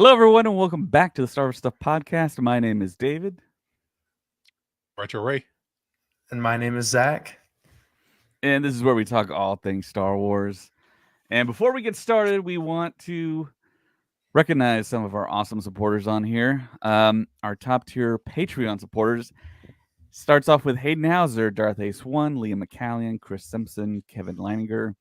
Hello, everyone, and welcome back to the Star Wars Stuff Podcast. My name is David, Retro Ray. And my name is Zach. and this is where we talk all things Star Wars. And before we get started, we want to recognize some of our awesome supporters on here. Our top tier Patreon supporters starts off with Hayden Hauser, Darth Ace 1, Liam McCallion, Chris Simpson, Kevin Leininger,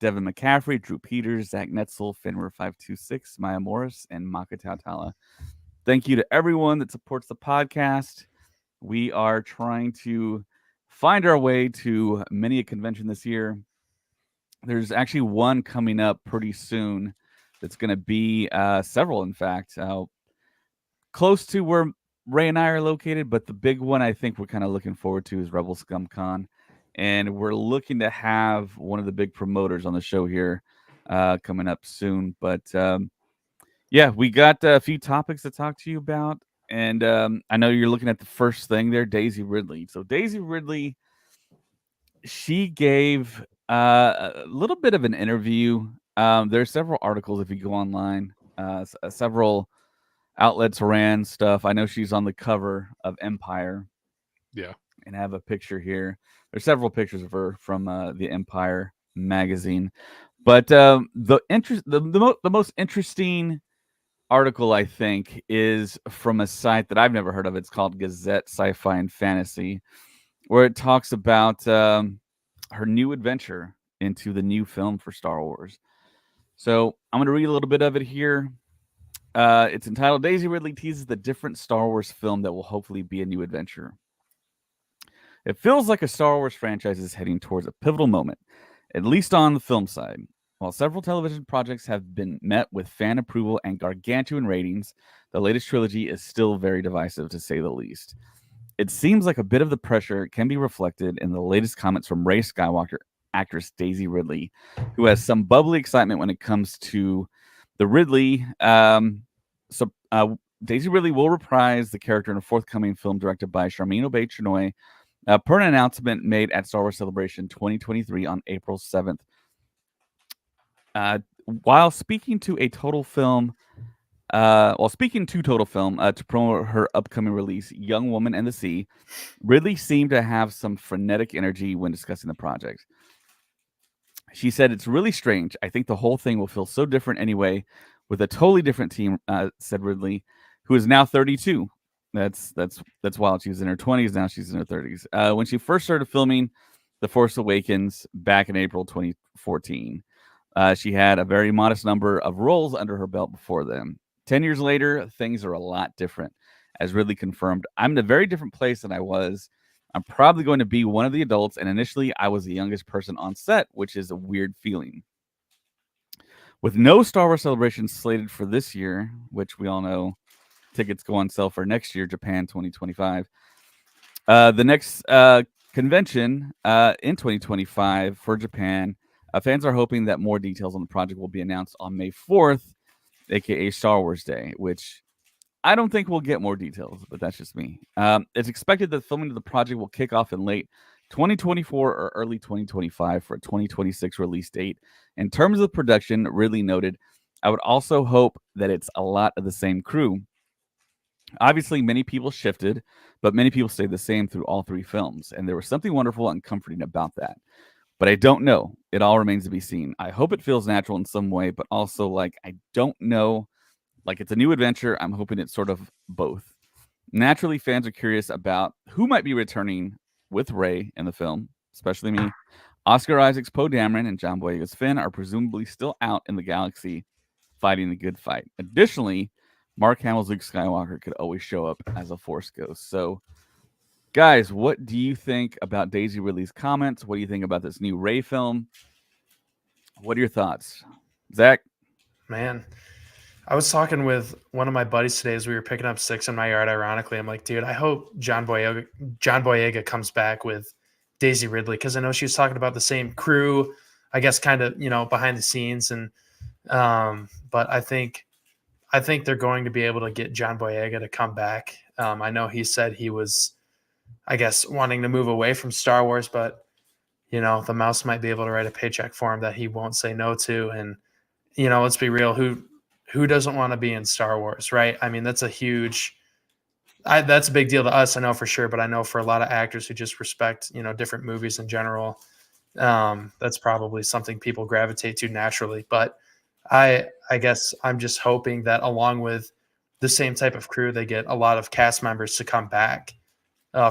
Devin McCaffrey, Drew Peters, Zach Netzel, Fenrir526, Maya Morris, and Maka Tautala. Thank you to everyone that supports the podcast. We are trying to find our way to many a convention this year. There's actually one coming up pretty soon that's going to be several, in fact, close to where Ray and I are located. But the big one I think we're kind of looking forward to is Rebel Scum Con. And we're looking to have one of the big promoters on the show here coming up soon. But yeah, we got a few topics to talk to you about. And I know you're looking at the first thing there, Daisy Ridley. So Daisy Ridley, she gave a little bit of an interview. There's several articles if you go online. Several outlets ran stuff. I know she's on the cover of Empire. Yeah. And I have a picture here. There's several pictures of her from the Empire magazine. But the most interesting article, I think, is from a site that I've never heard of. It's called Gazette Sci-Fi and Fantasy, where it talks about her new adventure into the new film for Star Wars. So I'm going to read a little bit of it here. It's entitled Daisy Ridley teases the different Star Wars film that will hopefully be a new adventure. It feels like a Star Wars franchise is heading towards a pivotal moment, at least on the film side. While several television projects have been met with fan approval and gargantuan ratings, the latest trilogy is still very divisive, to say the least. It seems like a bit of the pressure can be reflected in the latest comments from Rey Skywalker actress Daisy Ridley, who has some bubbly excitement when it comes to the Ridley. Daisy Ridley will reprise the character in a forthcoming film directed by Charmin Obaid-Chinoy, per an announcement made at Star Wars Celebration 2023 on April 7th. While speaking to Total Film to promote her upcoming release, Young Woman and the Sea, Ridley seemed to have some frenetic energy when discussing the project. She said, "It's really strange. I think the whole thing will feel so different anyway, with a totally different team," said Ridley, who is now 32. That's wild. She was in her 20s, now she's in her 30s. When she first started filming The Force Awakens back in April 2014. She had a very modest number of roles under her belt before then. 10 years later, things are a lot different. As Ridley confirmed, "I'm in a very different place than I was. I'm probably going to be one of the adults, and initially I was the youngest person on set, which is a weird feeling." With no Star Wars Celebration slated for this year, which we all know tickets go on sale for next year, Japan 2025, the next convention in 2025 for Japan, fans are hoping that more details on the project will be announced on May 4th, aka Star Wars Day, which I don't think we'll get more details, but that's just me. It's expected that filming of the project will kick off in late 2024 or early 2025 for a 2026 release date. In terms of production, Ridley noted, "I would also hope that it's a lot of the same crew. Obviously, many people shifted, but many people stayed the same through all three films, and there was something wonderful and comforting about that. But I don't know. It all remains to be seen. I hope it feels natural in some way, but also I don't know. Like, it's a new adventure. I'm hoping it's sort of both. Naturally, fans are curious about who might be returning with Rey in the film, especially me. Oscar Isaac's Poe Dameron and John Boyega's Finn are presumably still out in the galaxy fighting the good fight. Additionally, Mark Hamill's Luke Skywalker could always show up as a Force ghost." So, guys, what do you think about Daisy Ridley's comments? What do you think about this new Rey film? What are your thoughts? Zach? Man, I was talking with one of my buddies today as we were picking up sticks in my yard. Ironically, I'm like, dude, I hope John Boyega comes back with Daisy Ridley, because I know she was talking about the same crew, I guess, kind of, behind the scenes. And but I think they're going to be able to get John Boyega to come back. I know he said he was, I guess, wanting to move away from Star Wars, but the mouse might be able to write a paycheck for him that he won't say no to. And let's be real, who doesn't want to be in Star Wars, right? I mean, that's a big deal to us, I know for sure, but I know for a lot of actors who just respect, different movies in general, that's probably something people gravitate to naturally. But I guess I'm just hoping that along with the same type of crew, they get a lot of cast members to come back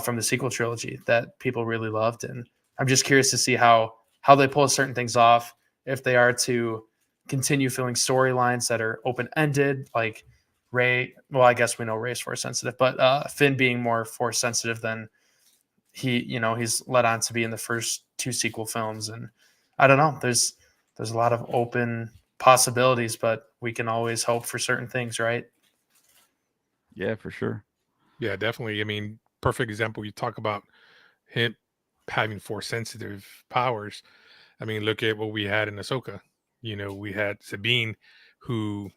from the sequel trilogy that people really loved. And I'm just curious to see how they pull certain things off, if they are to continue filling storylines that are open-ended, like Rey. Well, I guess we know Rey's force sensitive, but Finn being more force sensitive than he's led on to be in the first two sequel films. And I don't know, there's a lot of open possibilities, but we can always hope for certain things, right? Yeah, for sure. Yeah, definitely. I mean, perfect example. You talk about him having force sensitive powers. I mean, look at what we had in Ahsoka. We had Sabine, who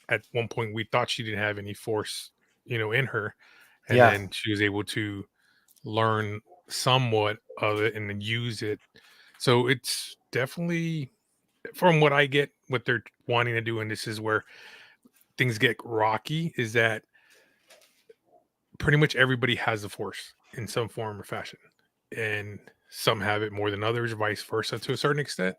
at one point we thought she didn't have any force, in her. And Yeah. then she was able to learn somewhat of it and then use it. So it's definitely, from what I get, what they're wanting to do, and this is where things get rocky, is that pretty much everybody has a force in some form or fashion, and some have it more than others, vice versa to a certain extent.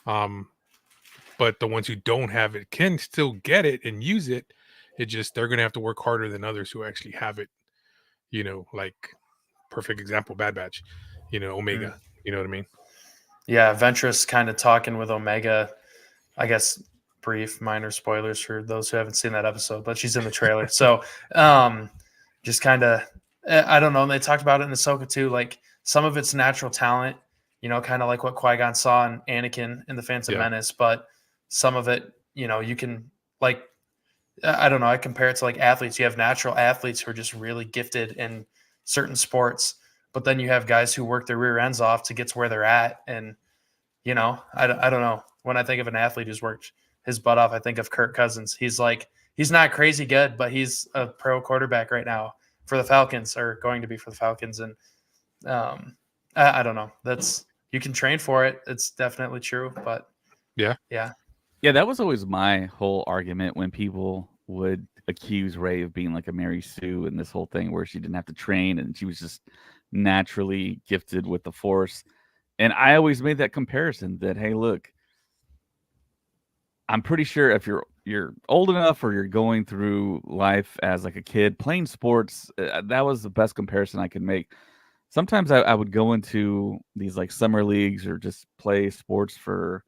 But the ones who don't have it can still get it and use it. It just, they're gonna have to work harder than others who actually have it. Like perfect example, Bad Batch. Omega. You know what I mean? Yeah, Ventress kind of talking with Omega. I guess brief, minor spoilers for those who haven't seen that episode, but she's in the trailer. So just kind of, I don't know. And they talked about it in Ahsoka too. Like some of it's natural talent, kind of like what Qui-Gon saw in Anakin in The Phantom Menace. But some of it, you can, like, I don't know. I compare it to like athletes. You have natural athletes who are just really gifted in certain sports, but then you have guys who work their rear ends off to get to where they're at. And, I don't know. When I think of an athlete who's worked his butt off, I think of Kirk Cousins. He's not crazy good, but he's a pro quarterback right now for the Falcons, or going to be for the Falcons. And I don't know. You can train for it. It's definitely true, but yeah. Yeah, that was always my whole argument when people would accuse Rey of being like a Mary Sue and this whole thing where she didn't have to train and she was just naturally gifted with the Force. And I always made that comparison that, hey, look, I'm pretty sure if you're old enough or you're going through life as like a kid playing sports, that was the best comparison I could make. Sometimes I would go into these like summer leagues or just play sports for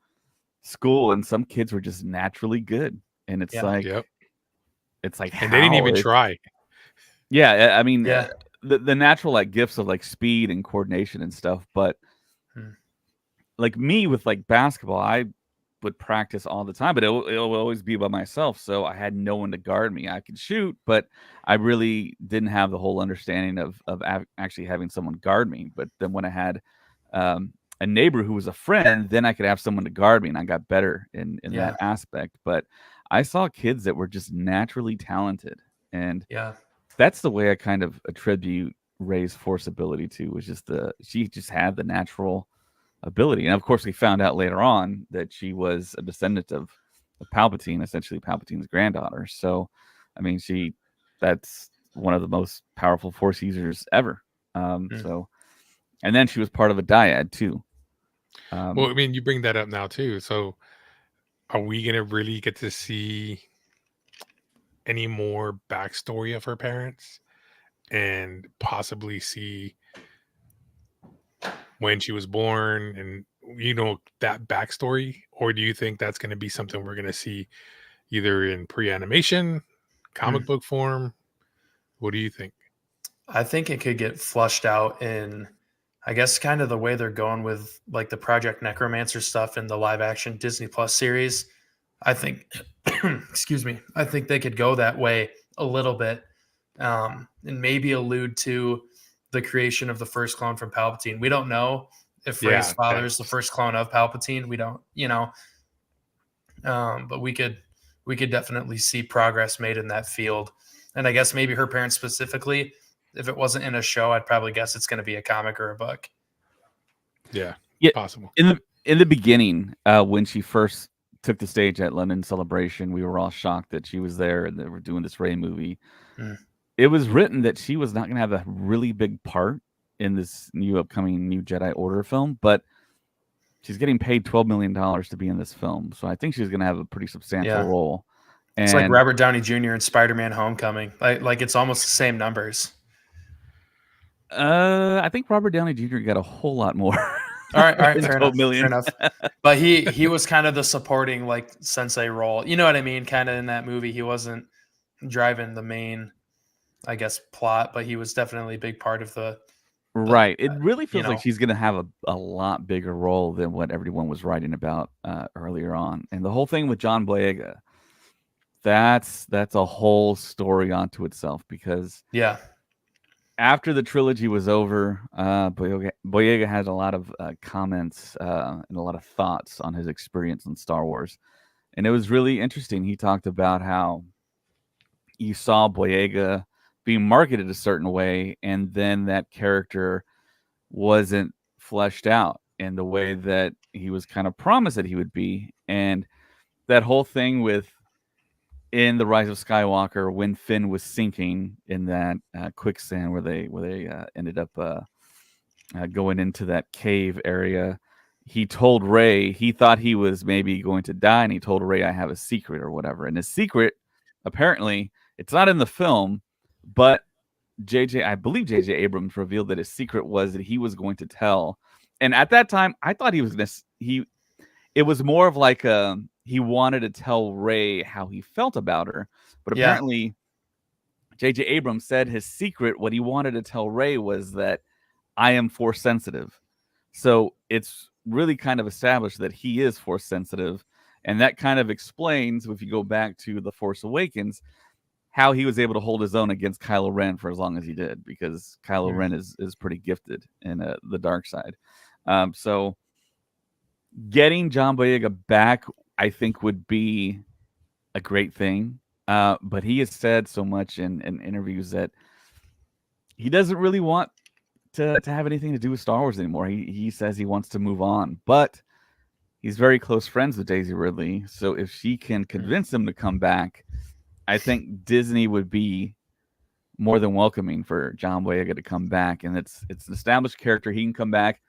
school, and some kids were just naturally good, and it's like, it's like, and they didn't even try. Yeah, I mean, Yeah. the natural like gifts of like speed and coordination and stuff, but like me with like basketball, I would practice all the time, but it'll always be by myself, so I had no one to guard me. I could shoot, but I really didn't have the whole understanding of actually having someone guard me. But then when I had a neighbor who was a friend, then I could have someone to guard me, and I got better in that aspect. But I saw kids that were just naturally talented, and that's the way I kind of attribute Rey's force ability to, was just she just had the natural ability. And of course, we found out later on that she was a descendant of Palpatine, essentially Palpatine's granddaughter. So, I mean, that's one of the most powerful force users ever. So, and then she was part of a dyad too. Well, I mean, you bring that up now too. So are we going to really get to see any more backstory of her parents and possibly see when she was born and, that backstory? Or do you think that's going to be something we're going to see either in pre-animation, comic book form? What do you think? I think it could get flushed out in, I guess, kind of the way they're going with like the Project Necromancer stuff in the live action Disney Plus series. I think, excuse me, I think they could go that way a little bit, and maybe allude to the creation of the first clone from Palpatine. We don't know if Rey's father is the first clone of Palpatine. We don't, but we could definitely see progress made in that field. And I guess maybe her parents specifically, if it wasn't in a show, I'd probably guess it's going to be a comic or a book. Yeah, possible. In the beginning, when she first took the stage at London Celebration. We were all shocked that she was there and they were doing this Rey movie. Mm. It was written that she was not going to have a really big part in this upcoming new Jedi Order film, but she's getting paid $12 million to be in this film. So I think she's going to have a pretty substantial role. And it's like Robert Downey Jr. in Spider-Man Homecoming. Like it's almost the same numbers. I think Robert Downey Jr. got a whole lot more. All right, fair enough. Million. Fair enough. But he was kind of the supporting like sensei role. You know what I mean? Kind of in that movie, he wasn't driving the main, I guess, plot, but he was definitely a big part of the. Right. It really feels like she's going to have a lot bigger role than what everyone was writing about earlier on. And the whole thing with John Boyega, that's a whole story onto itself, because after the trilogy was over, Boyega had a lot of comments and a lot of thoughts on his experience in Star Wars. And it was really interesting. He talked about how you saw Boyega being marketed a certain way, and then that character wasn't fleshed out in the way that he was kind of promised that he would be. And that whole thing with in The Rise of Skywalker, when Finn was sinking in that quicksand where they ended up going into that cave area, he told Rey he thought he was maybe going to die, and he told Rey, "I have a secret," or whatever. And his secret, apparently, it's not in the film, but I believe J.J. Abrams revealed that his secret was that he was going to tell. And at that time, I thought he was going to. It was more of like he wanted to tell Rey how he felt about her, but apparently, J.J. Abrams said his secret, what he wanted to tell Rey, was that I am Force sensitive. So it's really kind of established that he is Force sensitive, and that kind of explains, if you go back to The Force Awakens, how he was able to hold his own against Kylo Ren for as long as he did, because Kylo Ren is pretty gifted in the dark side. So getting John Boyega back, I think, would be a great thing. But he has said so much in interviews that he doesn't really want to have anything to do with Star Wars anymore. He says he wants to move on, but he's very close friends with Daisy Ridley. So if she can convince him to come back, I think Disney would be more than welcoming for John Boyega to come back. And it's an established character. He can come back.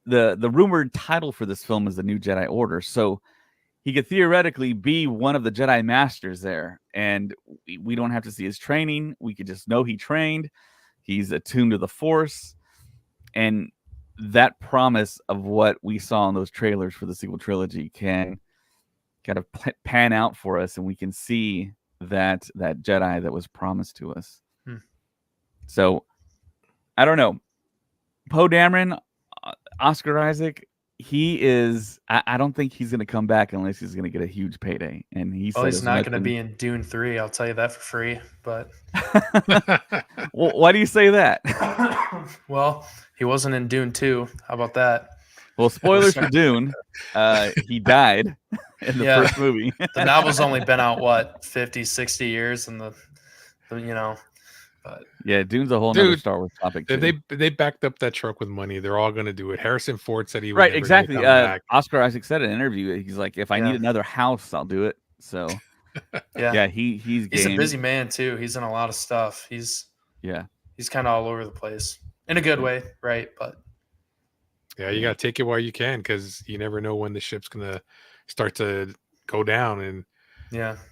The rumored title for this film is The New Jedi Order. So he could theoretically be one of the Jedi Masters there. And we don't have to see his training. We could just know he trained. He's attuned to the Force. And that promise of what we saw in those trailers for the sequel trilogy can kind of pan out for us, and we can see that Jedi that was promised to us. So I don't know. Poe Dameron, Oscar Isaac, he is. I don't think he's going to come back unless he's going to get a huge payday. And he said he's not going to be in Dune 3. I'll tell you that for free. But well, why do you say that? Well, he wasn't in Dune 2. How about that? Well, spoilers for Dune. He died in the first movie. The novel's only been out, 50, 60 years, and but yeah, Dune's a whole nother Star Wars topic too. They backed up that truck with money. They're all going to do it. Harrison Ford said he would right, exactly. Oscar Isaac said in an interview, he's like, if I need another house, I'll do it. So he's a busy man too. He's in a lot of stuff. He's kind of all over the place in a good way, right? But yeah, you got to take it while you can, because you never know when the ship's going to start to go down. And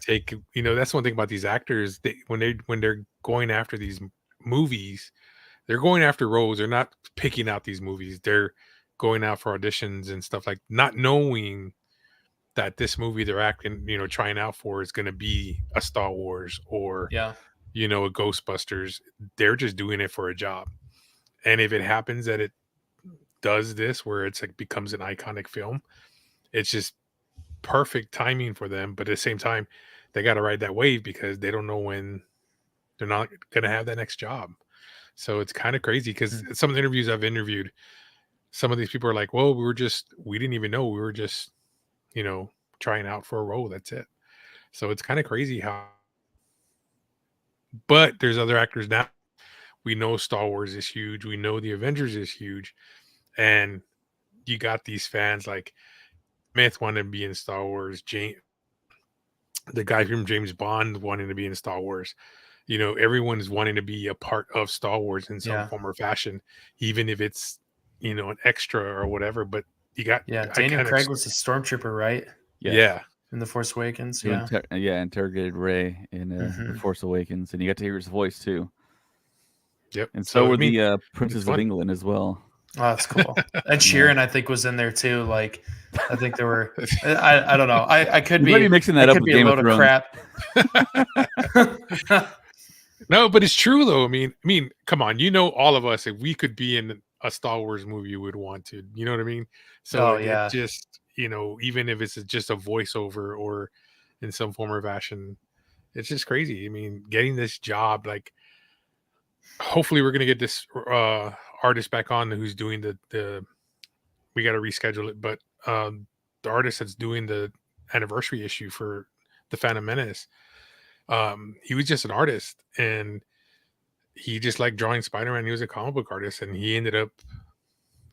take, that's one thing about these actors. When they're going after these movies, they're going after roles. They're not picking out these movies. They're going out for auditions and stuff, like not knowing that this movie they're acting, trying out for is going to be a Star Wars or, a Ghostbusters. They're just doing it for a job. And if it happens that it does this, where it's like becomes an iconic film, it's just perfect timing for them. But at the same time, they got to ride that wave, because they don't know when they're not going to have that next job. So it's kind of crazy, because some of the interviews I've interviewed, some of these people are like, well, we didn't even know, we were just, trying out for a role. That's it. So it's kind of crazy how, but there's other actors now. We know Star Wars is huge. We know the Avengers is huge. And you got these fans like Smith wanted to be in Star Wars. The guy from James Bond wanting to be in Star Wars. Everyone's wanting to be a part of Star Wars in some Yeah. form or fashion, even if it's an extra or whatever. But you got Daniel Craig was a stormtrooper, right? Yes. Yeah. In The Force Awakens. Who interrogated Rey in The Force Awakens, and you got to hear his voice too. Yep. And so were the Princes of England as well. Oh, that's cool. And Sheeran, I think, was in there too. Like, I think there were. I don't know. I could be mixing that up with Game of Thrones. Crap. No, but it's true though. I mean, come on. All of us, if we could be in a Star Wars movie, would want to. You know what I mean? So it just even if it's just a voiceover or in some form or fashion, it's just crazy. I mean, getting this job, like, hopefully we're gonna get this artist back on who's doing the. We got to reschedule it, but the artist that's doing the anniversary issue for the Phantom Menace, he was just an artist, and he just liked drawing Spider-Man. He was a comic book artist, and he ended up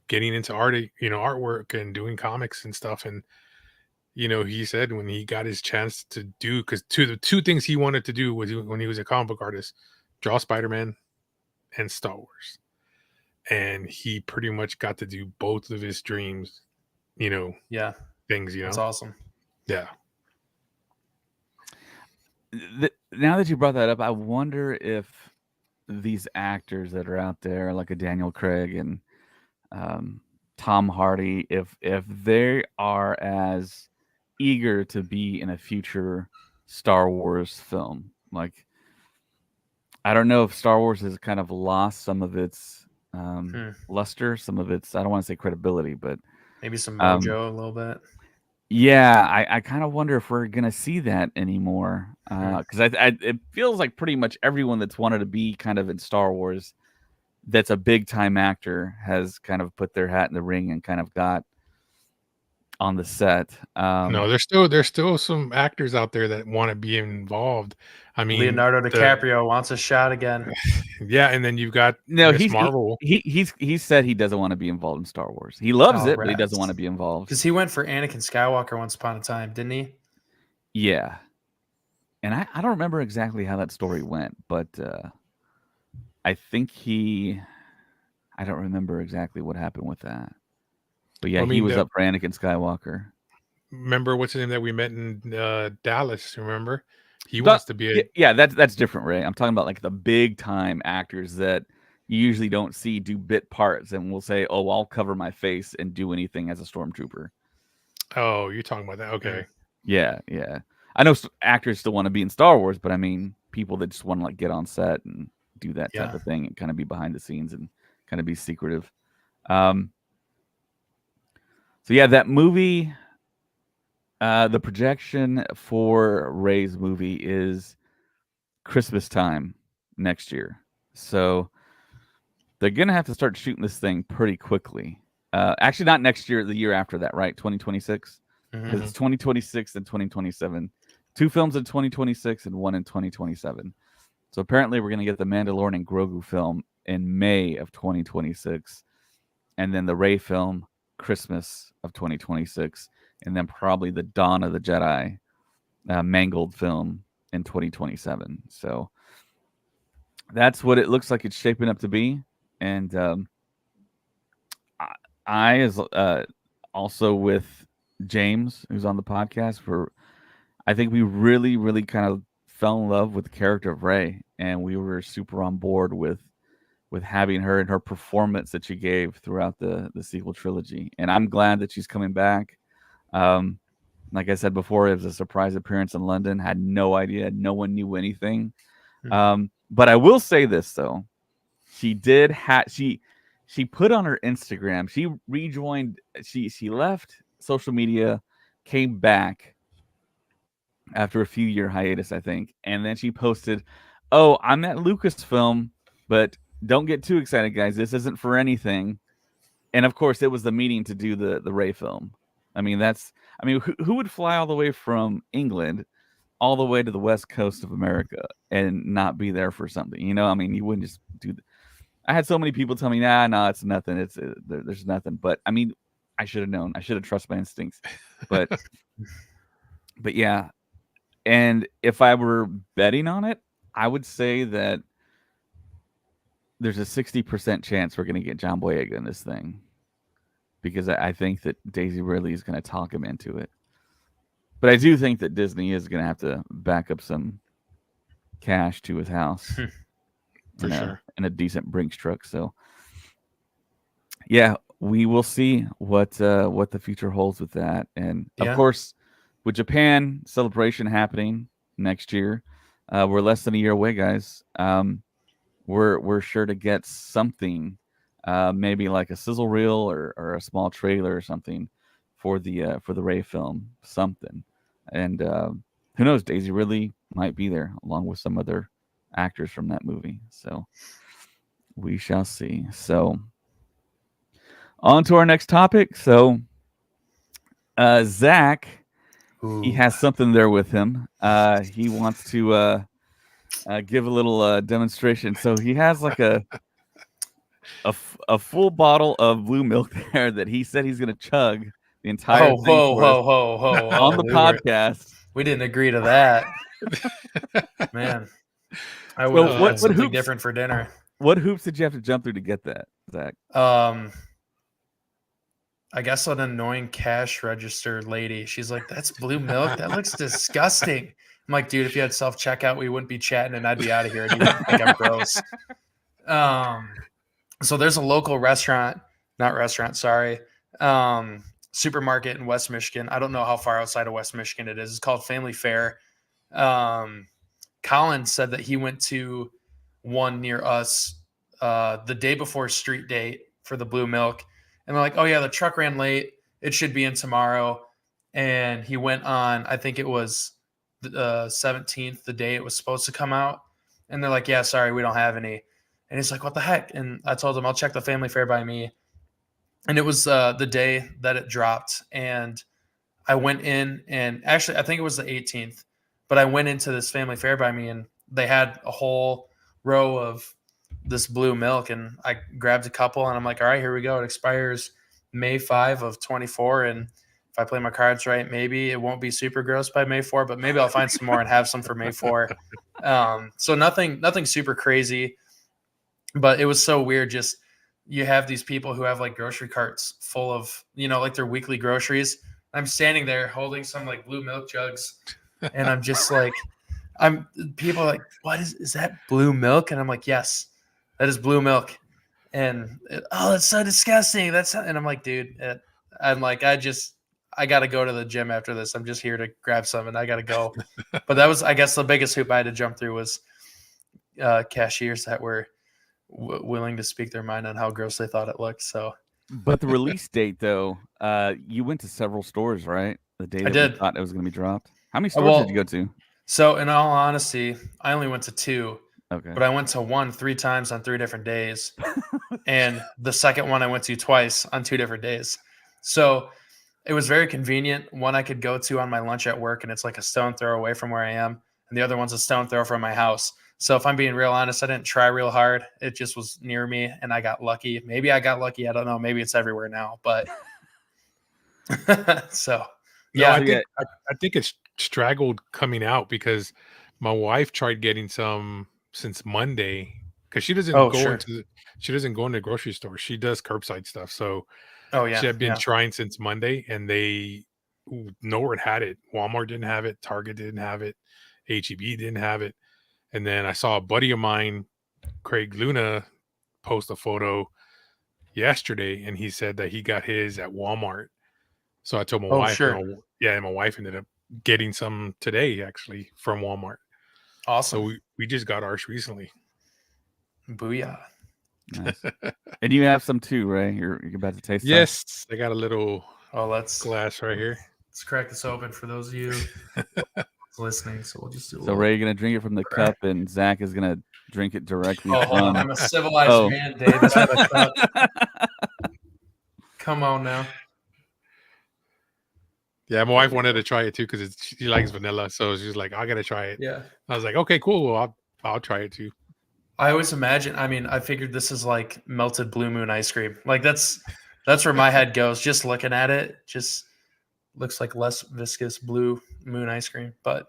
getting into artwork and doing comics and stuff. And he said when he got his chance to do, because the two things he wanted to do was when he was a comic book artist, draw Spider-Man and Star Wars, and he pretty much got to do both of his dreams. Things. That's awesome. Yeah. Now that you brought that up, I wonder if these actors that are out there, like a Daniel Craig and Tom Hardy, if they are as eager to be in a future Star Wars film. Like, I don't know if Star Wars has kind of lost some of its luster, some of its, I don't want to say credibility, but maybe some mojo a little bit. Yeah, I kind of wonder if we're gonna see that anymore, because it feels like pretty much everyone that's wanted to be kind of in Star Wars, that's a big time actor, has kind of put their hat in the ring and kind of got on the set. No, there's still some actors out there that want to be involved. I mean, Leonardo DiCaprio wants a shot again. Yeah, and then you've got Marvel. He said he doesn't want to be involved in Star Wars. He loves it, but he doesn't want to be involved. Because he went for Anakin Skywalker once upon a time, didn't he? Yeah. And I don't remember exactly how that story went, but I think I don't remember exactly what happened with that. But yeah, he was up for Anakin Skywalker. Remember what's his name that we met in Dallas? Remember? He wants to be that's different, Ray. I'm talking about like the big time actors that you usually don't see do bit parts and will say, "Oh, I'll cover my face and do anything as a stormtrooper." Oh, you're talking about that? Okay. Yeah. I know actors still want to be in Star Wars, but I mean people that just want to like get on set and do that type of thing and kind of be behind the scenes and kind of be secretive. So yeah, that movie. The projection for Rey's movie is Christmas time next year. So they're going to have to start shooting this thing pretty quickly. Actually, not next year, the year after that, right? 2026? Because it's 2026 and 2027. 2 films in 2026 and 1 in 2027. So apparently we're going to get the Mandalorian and Grogu film in May of 2026. And then the Rey film, Christmas of 2026. And then probably the Dawn of the Jedi mangled film in 2027. So that's what it looks like it's shaping up to be. And I is also with James, who's on the podcast, I think we really, really kind of fell in love with the character of Rey, and we were super on board with having her and her performance that she gave throughout the sequel trilogy. And I'm glad that she's coming back. Like I said before, it was a surprise appearance in London. Had no idea. No one knew anything. But I will say this though, she did she put on her Instagram. She rejoined. She left social media, came back after a few year hiatus, I think, and then she posted, "Oh, I'm at Lucasfilm, but don't get too excited, guys. This isn't for anything." And of course, it was the meeting to do the Rey film. I mean, who would fly all the way from England all the way to the West Coast of America and not be there for something? You mean, you wouldn't just do I had so many people tell me, nah, it's nothing. There's nothing. But I mean, I should have known. I should have trusted my instincts. But yeah. And if I were betting on it, I would say that there's a 60% chance we're going to get John Boyega in this thing, because I think that Daisy Ridley is going to talk him into it. But I do think that Disney is going to have to back up some cash to his house For sure. in a decent Brinks truck. So yeah, we will see what the future holds with that. And of course, with Japan Celebration happening next year, we're less than a year away, guys. We're sure to get something, maybe like a sizzle reel or a small trailer or something for the Ray film, something. And who knows, Daisy Ridley might be there along with some other actors from that movie. So we shall see. So on to our next topic. So Zach, he has something there with him. He wants to give a little demonstration. So he has like a full bottle of blue milk there that he said he's going to chug the entire thing on the podcast. We didn't agree to that. Man, I would have had something different for dinner. What hoops did you have to jump through to get that, Zach? I guess an annoying cash register lady. She's like, "That's blue milk. That looks disgusting." I'm like, "Dude, if you had self-checkout, we wouldn't be chatting and I'd be out of here and you wouldn't think I'm gross." So there's a local supermarket in West Michigan. I don't know how far outside of West Michigan it is. It's called Family Fare. Colin said that he went to one near us the day before street date for the blue milk. And they're like, "Oh yeah, the truck ran late. It should be in tomorrow." And he went on, I think it was the 17th, the day it was supposed to come out. And they're like, "Yeah, sorry, we don't have any." And he's like, "What the heck?" And I told him, "I'll check the Family Fare by me." And it was the day that it dropped. And I went in, and actually, I think it was the 18th, but I went into this Family Fare by me, and they had a whole row of this blue milk, and I grabbed a couple, and I'm like, "All right, here we go. It expires May 5 of 24. And if I play my cards right, maybe it won't be super gross by May 4, but maybe I'll find some more and have some for May 4. So nothing super crazy, but it was so weird. Just, you have these people who have like grocery carts full of, like their weekly groceries. I'm standing there holding some like blue milk jugs, and I'm just like, people are like, "What is that blue milk?" And I'm like, "Yes, that is blue milk." And that's so disgusting. And I'm like, "Dude," I'm like, I got to go to the gym after this. I'm just here to grab some, and I got to go. But that was, I guess, the biggest hoop I had to jump through was cashiers that were willing to speak their mind on how gross they thought it looked. So, but the release date, though, you went to several stores, right? The day that we thought it was going to be dropped. How many stores did you go to? So, in all honesty, I only went to 2. Okay. But I went to one 3 times on 3 different days. And the second one I went to twice on 2 different days. So it was very convenient. One I could go to on my lunch at work, and it's like a stone throw away from where I am. And the other one's a stone throw from my house. So if I'm being real honest, I didn't try real hard. It just was near me, and I got lucky. Maybe I got lucky. I don't know. Maybe it's everywhere now. But so, yeah. I think it's straggled coming out because my wife tried getting some since Monday, because she doesn't go into the grocery store. She does curbside stuff. So she had been trying since Monday, and they nowhere had it. Walmart didn't have it. Target didn't have it. H-E-B didn't have it. And then I saw a buddy of mine, Craig Luna, post a photo yesterday, and he said that he got his at Walmart. So I told my wife, and my wife ended up getting some today, actually, from Walmart. Awesome. So we just got ours recently. Booyah. Nice. And you have some too, Ray? You're about to taste Yes, some? I got a little glass right here. Let's crack this open for those of you listening. So we'll just do So Ray, you're going to drink it from the cup, and Zach is going to drink it directly from... I'm a civilized man, Dave. That's what I thought. Come on now. Yeah, my wife wanted to try it too because she likes vanilla, so she's like, "I gotta try it." Yeah, I was like, "Okay, cool. Well, I'll try it too." I always imagine. I mean, I figured this is like melted Blue Moon ice cream. Like that's That's where my head goes. Just looking at it, just looks like less viscous blue moon ice cream. But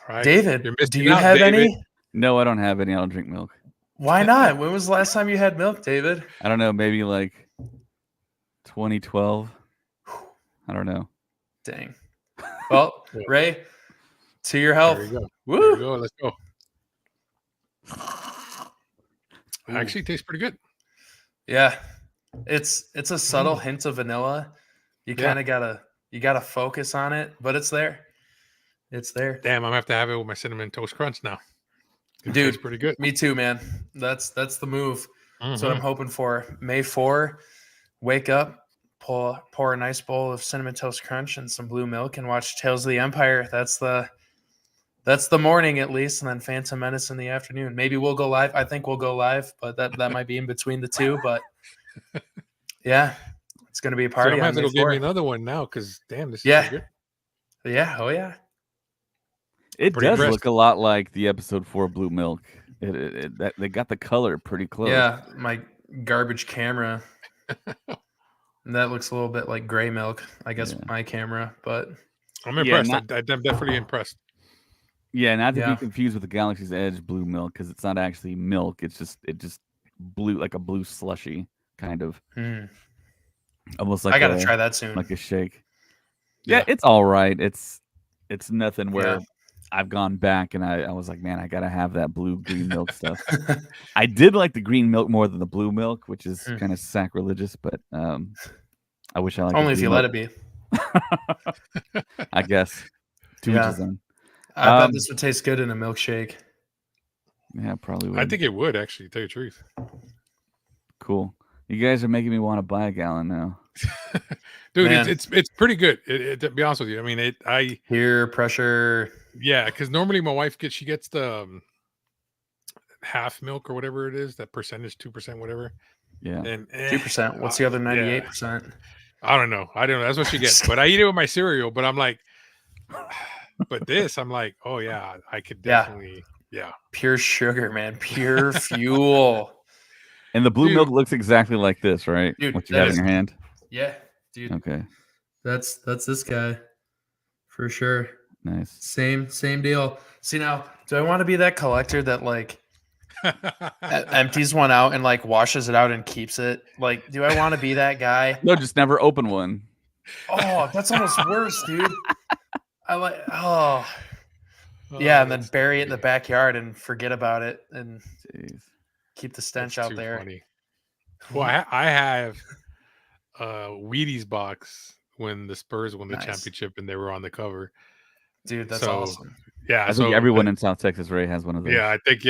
All right. David, You're do missing you out, have David. any? No, I don't have any. I don't drink milk. Why not? When was the last time you had milk, David? I don't know. Maybe like 2012. I don't know. Dang. Well, Yeah. Ray, to your health. There you go. Woo! There you go. Let's go. Ooh. Actually, tastes pretty good. Yeah. It's a subtle hint of vanilla. You Yeah. kind of gotta focus on it, but it's there. It's there. Damn, I'm gonna have to have it with my cinnamon toast crunch now. It Dude, tastes pretty good. Me too, man. That's the move. That's what I'm Mhm. hoping for. May 4, wake up, pour a nice bowl of cinnamon toast crunch and some blue milk and watch Tales of the Empire. That's the morning at least, and then Phantom Menace in the afternoon. Maybe we'll go live. I think we'll go live, but that might be in between the two. But yeah, it's gonna be a So party I'm gonna on have to May go get 4. me another one now because damn, this is Yeah. pretty good. Yeah, oh yeah. It Pretty does impressed. look a lot like the episode 4 Blue Milk. They got the color pretty close. Yeah, my garbage camera. And that looks a little bit like gray milk, I guess, Yeah. my camera. But I'm Yeah, impressed. I'm definitely impressed. Yeah, not to Yeah. be confused with the Galaxy's Edge Blue Milk because it's not actually milk. It just blue, like a blue slushy kind of, almost like I gotta try that soon. like a shake. Yeah, Yeah. it's all right. It's nothing where Yeah. I've gone back and I was like, man, I gotta have that blue green milk stuff. I did like the green milk more than the blue milk, which is kind of sacrilegious, but I wish I liked Only the if you blue let it be. milk. I guess. To each Yeah. his own. I bet this would taste good in a milkshake. Yeah, probably would. I think it would actually, tell you the truth. Cool. You guys are making me want to buy a gallon now. Dude, Man. it's pretty good. To be honest with you, I mean, Peer pressure. yeah, because normally my wife gets the half milk or whatever it is, that percentage, 2%, whatever. Yeah. And 2%. What's the other 98%? I don't know. That's what she gets. But I eat it with my cereal. But I'm like, but this, I'm like, oh yeah, I could definitely, yeah. Pure sugar, man. Pure fuel. And the blue Dude. milk looks exactly like this, right? Dude, What you that have in is- your hand. Yeah, dude. Okay. That's this guy. For sure. Nice. Same deal. See now, do I want to be that collector that like empties one out and like washes it out and keeps it? Like, do I want to be that guy? No, just never open one. Oh, that's almost worse, dude. I like Oh, yeah, and then that's bury it in the funny. backyard and forget about it and Jeez. keep the stench That's out too there. funny. Well, I have a Wheaties box when the Spurs won the Nice. championship and they were on the cover. Dude, that's So, awesome. Yeah, I think everyone in South Texas, Ray, has one of those. Yeah, I think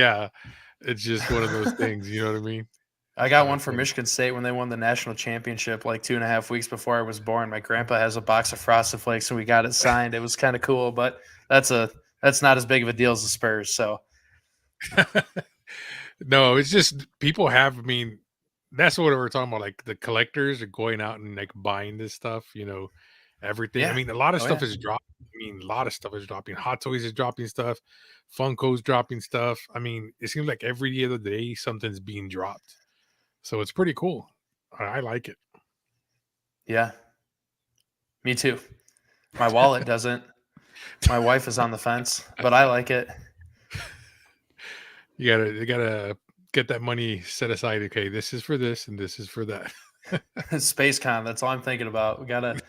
it's just one of those things. You know what I mean? I got So one for funny. Michigan State when they won the national championship like 2.5 weeks before I was born. My grandpa has a box of Frosted Flakes and we got it signed. It was kind of cool, but that's not as big of a deal as the Spurs. So No, it's just people have. I mean, that's what we're talking about. Like the collectors are going out and like buying this stuff. You know, everything. Yeah. I mean, a lot of Oh, stuff yeah. is dropping. I mean, a lot of stuff is dropping. Hot Toys is dropping stuff. Funko's dropping stuff. I mean, it seems like every other day something's being dropped. So it's pretty cool. I like it. yeah, me too. My wallet doesn't. My wife is on the fence, but I like it. You gotta get that money set aside. Okay, this is for this and this is for that. SpaceCon, that's all I'm thinking about. We gotta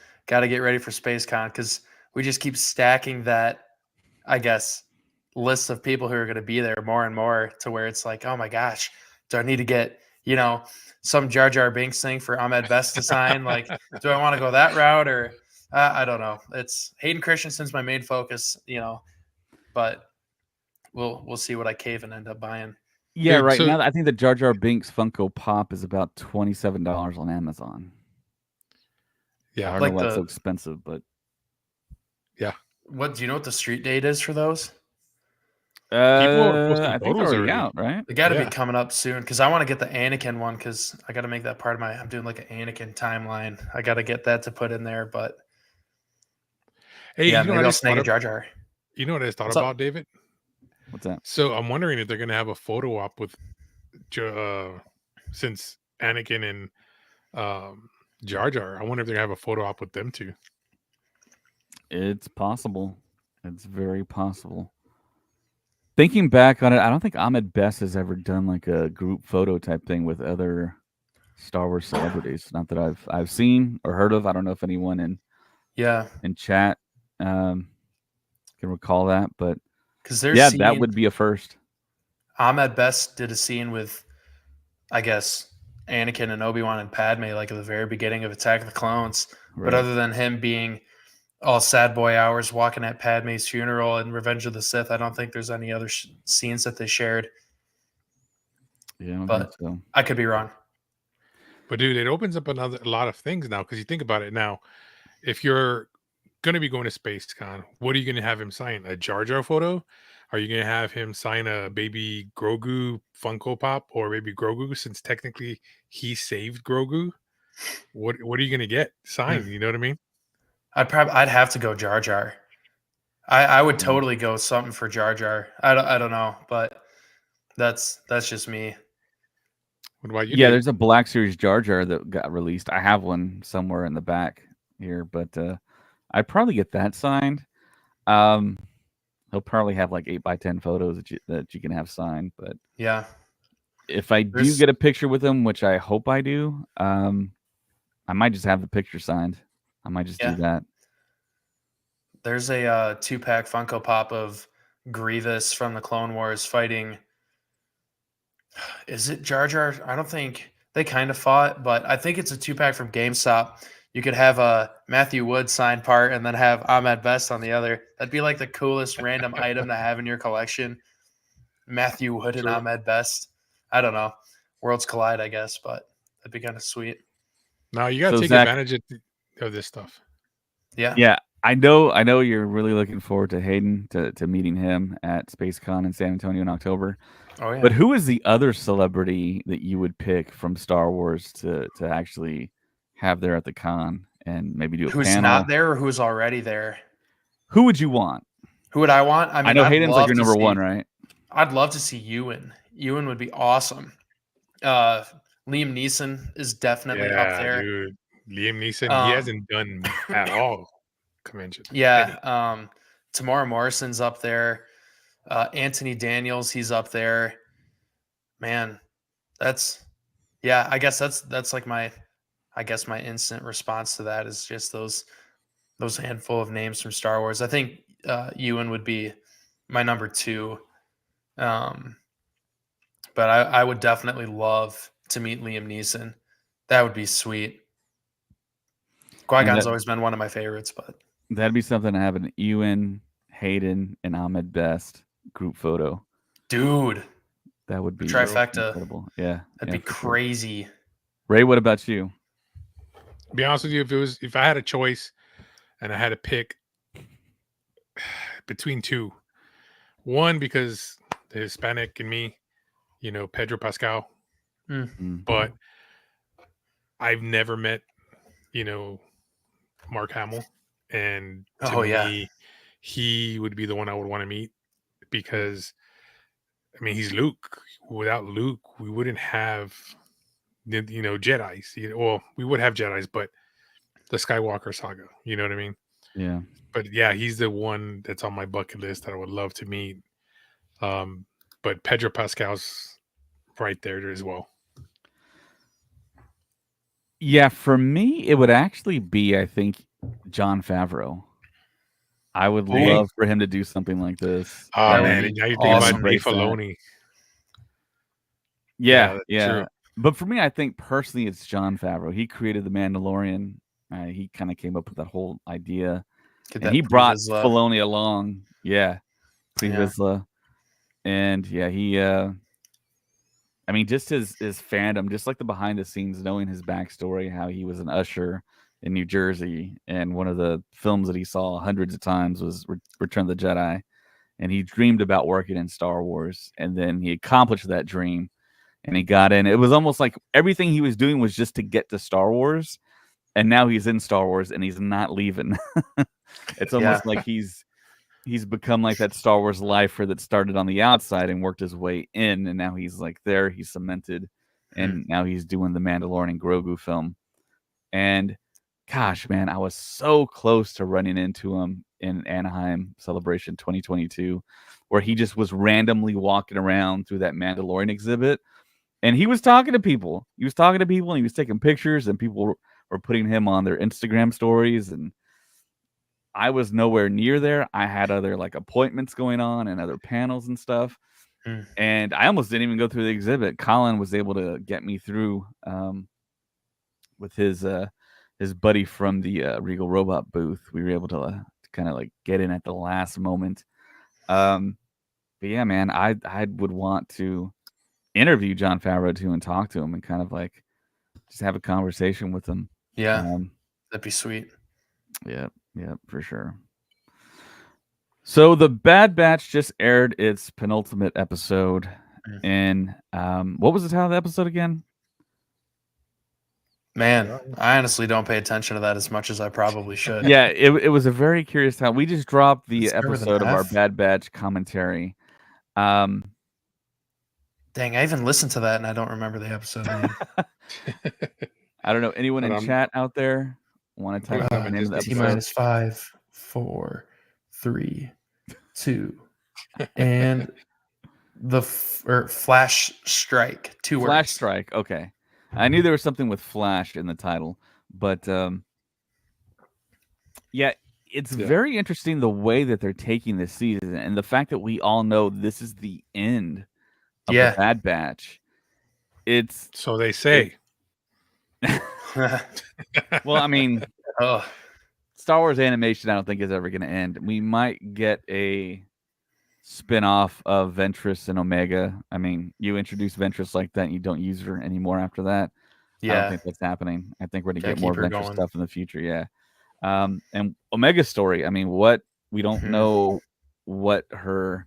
get ready for SpaceCon because we just keep stacking that, I guess, list of people who are gonna be there more and more to where it's like, oh my gosh, do I need to get, some Jar Jar Binks thing for Ahmed Best to sign? Like, do I want to go that route or I don't know. It's Hayden Christensen's my main focus, but we'll see what I cave and end up buying. Yeah, Dude, right so- now I think the Jar Jar Binks Funko Pop is about $27 on Amazon. I Yeah, don't Like know why it's so the- expensive, but What do you know what the street date is for those? are posting I think they're photos already already. out, right? They got to Yeah. be coming up soon because I want to get the Anakin one because I got to make that part of I'm doing like an Anakin timeline. I got to get that to put in there, but hey, yeah, you know maybe what I I'll just snag thought a of- Jar Jar. You know what I just thought What's up? about, David? What's that? So I'm wondering if they're gonna have a photo op with, since Anakin and Jar Jar. I wonder if they're gonna have a photo op with them too. It's possible. It's very possible. Thinking back on it, I don't think Ahmed Best has ever done like a group photo type thing with other Star Wars celebrities. Not that I've seen or heard of. I don't know if anyone Yeah, in chat can recall that, but because there's yeah, that scene. would be a first. Ahmed Best did a scene with, I guess, Anakin and Obi-Wan and Padme, like at the very beginning of Attack of the Clones. But Right. other than him being all sad boy hours walking at Padme's funeral and Revenge of the Sith, I don't think there's any other scenes that they shared. Yeah, I don't But think so. I could be wrong. But dude, it opens up a lot of things now because you think about it now. If you're gonna be going to SpaceCon, what are you gonna have him sign? A Jar Jar photo? Are you gonna have him sign a baby Grogu Funko Pop or baby Grogu? Since technically he saved Grogu, what are you gonna get signed? You know what I mean? I'd have to go Jar Jar. I would Yeah. totally go something for Jar Jar. I don't know, but that's just me. What about you, Yeah, Dave? there's a Black Series Jar Jar that got released. I have one somewhere in the back here, but I'd probably get that signed. He'll probably have like 8x10 photos that you can have signed. But Yeah, if I do There's- get a picture with him, which I hope I do, I might just have the picture signed. I might just Yeah. do that. there's a 2-pack Funko Pop of Grievous from the Clone Wars fighting. Is it Jar Jar? I don't think they kind of fought, but I think it's a 2-pack from GameStop. You could have a Matthew Wood signed part and then have Ahmed Best on the other. That'd be like the coolest random item to have in your collection. Matthew Wood and True. Ahmed Best. I don't know. Worlds collide, I guess, but that'd be kind of sweet. No, you gotta So, take Zach- advantage of this stuff. Yeah. Yeah, I know you're really looking forward to Hayden to meeting him at SpaceCon in San Antonio in October. Oh yeah. But who is the other celebrity that you would pick from Star Wars to actually have there at the con and maybe do a Who's panel? not there or who's already there? Who would you want? Who would I want? I mean, I know I'd Hayden's like love your to number see- one, right? I'd love to see Ewan. Ewan would be awesome. Liam Neeson is definitely up there. Dude. Liam Neeson, he Um, hasn't done at all convention. Yeah. Tamara Morrison's up there. Anthony Daniels, he's up there. Man, I guess that's like my instant response to that is just those handful of names from Star Wars. I think Ewan would be my number 2. But I would definitely love to meet Liam Neeson. That would be sweet. Qui-Gon's always been one of my favorites, but That'd be something to have an Ewan, Hayden, and Ahmed Best group photo. dude, That would be trifecta. incredible. Yeah, That'd be for sure. crazy. Ray, what about you? Be honest with you, if I had a choice and I had to pick between two, one because the Hispanic in me, Pedro Pascal, Mm. but I've never met, Mark Hamill, and to me, he would be the one I would want to meet because, I mean, he's Luke. Without Luke, we wouldn't have, Jedis. Well, we would have Jedis, but the Skywalker saga. You know what I mean? Yeah. But yeah, he's the one that's on my bucket list that I would love to meet. But Pedro Pascal's right there as well. Yeah, for me, it would actually be, I think, Jon Favreau. I would love for him to do something like this. Oh That would man, be now you think awesome. about Dave Embrace that. Filoni. Yeah, that's yeah. true. But for me, I think personally, it's Jon Favreau. He created The Mandalorian. He kind of came up with that whole idea. Get And that he brought Pre-Vizsla. Filoni along. Yeah. Yeah. Pre-Vizsla. And yeah, he I mean, just his fandom, just like the behind the scenes, knowing his backstory, how he was an usher in New Jersey, and one of the films that he saw hundreds of times was Return of the Jedi, and he dreamed about working in Star Wars, and then he accomplished that dream, and he got in. It was almost like everything he was doing was just to get to Star Wars, and now he's in Star Wars, and he's not leaving. It's almost like he's become like that Star Wars lifer that started on the outside and worked his way in, and now he's like there, he's cemented, and now he's doing the Mandalorian Grogu film. And gosh, man, I was so close to running into him in Anaheim Celebration 2022, where he just was randomly walking around through that Mandalorian exhibit. And he was talking to people. He was talking to people and he was taking pictures, and people were putting him on their Instagram stories. And I was nowhere near there. I had other like appointments going on and other panels and stuff. Mm. And I almost didn't even go through the exhibit. Colin was able to get me through with his buddy from the Regal Robot booth. We were able to kind of like get in at the last moment. But yeah, man, I would want to interview Jon Favreau too and talk to him and kind of like just have a conversation with him. Yeah, that'd be sweet. Yeah, for sure. So the Bad Batch just aired its penultimate episode in what was the title of the episode again? Man, I honestly don't pay attention to that as much as I probably should. Yeah, it was a very curious time. We just dropped the Does it start with an episode of our F? Bad Batch commentary. Dang, I even listened to that and I don't remember the episode name. I don't know. Anyone But in chat out there want to type Pulling up the name of the Disney episode? T-minus 5, 4, 3, 2, and the Flash Strike. 2 Flash words. Strike. Okay, I knew there was something with Flash in the title, but yeah, it's very interesting the way that they're taking this season and the fact that we all know this is the end of the Bad Batch. It's so they say. Well, I mean, Oh, Star Wars animation I don't think is ever going to end. We might get a spin-off of Ventress and Omega. I mean, you introduce Ventress like that and you don't use her anymore after that. I don't yeah. think that's happening. I think we're going to Gotta get more keep her Ventress going. stuff in the future, yeah. And Omega's story, I mean, what we don't Mhm. know what her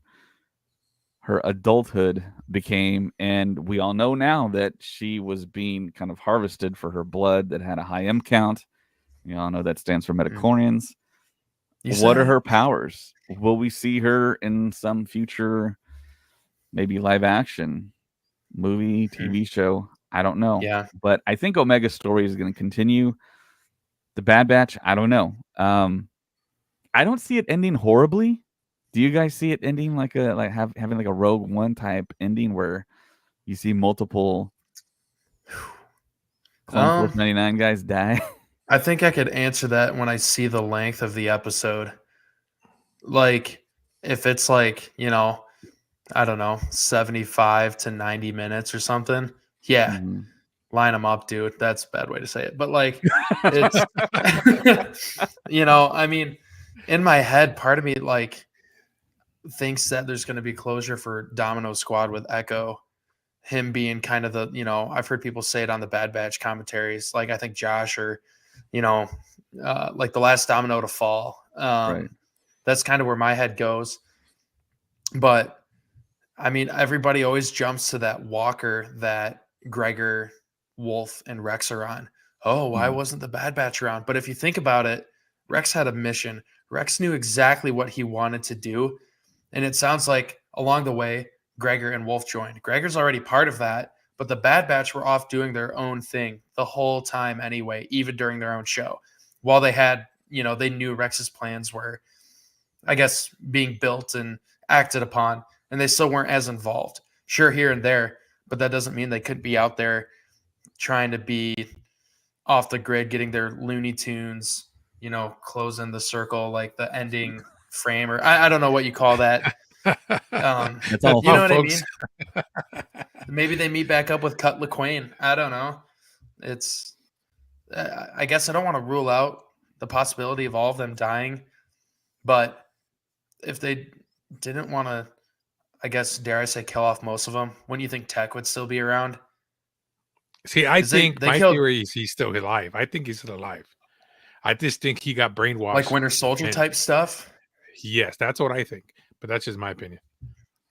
adulthood became, and we all know now that she was being kind of harvested for her blood that had a high M count. You all know that stands for metachlorians. What are her powers? Will we see her in some future, maybe live action movie, TV show? I don't know. Yeah. But I think Omega's story is going to continue. The Bad Batch, I don't know. I don't see it ending horribly. Do you guys see it ending like having like a Rogue One type ending where you see multiple Clone Force 99 guys die? I think I could answer that when I see the length of the episode. Like, if it's like, I don't know, 75 to 90 minutes or something. Yeah. Mhm. Line them up, dude. That's a bad way to say it. But like, it's, I mean, in my head, part of me like thinks that there's going to be closure for Domino Squad with Echo. Him being kind of the, I've heard people say it on the Bad Batch commentaries. Like, I think Josh or, like the last domino to fall. Right. That's kind of where my head goes. But I mean, everybody always jumps to that walker that Gregor, Wolf, and Rex are on. Oh, why wasn't the Bad Batch around? But if you think about it, Rex had a mission. Rex knew exactly what he wanted to do. And it sounds like along the way, Gregor and Wolf joined. Gregor's already part of that, but the Bad Batch were off doing their own thing the whole time anyway, even during their own show. While they had, they knew Rex's plans were, I guess, being built and acted upon, and they still weren't as involved. Sure, here and there, but that doesn't mean they couldn't be out there trying to be off the grid, getting their Looney Tunes, closing the circle, like the ending frame, or I don't know what you call that. That's all, you know what folks. I mean? Maybe they meet back up with Cut LaQuaine. I don't know. It's, I guess I don't want to rule out the possibility of all of them dying, but if they didn't want to, I guess, dare I say, kill off most of them, wouldn't you think Tech would still be around? See, I 'Cause they think my killed- theory is he's still alive. I think he's still alive. I just think he got brainwashed. Like Winter Soldier and- type stuff? Yes, that's what I think. But that's just my opinion.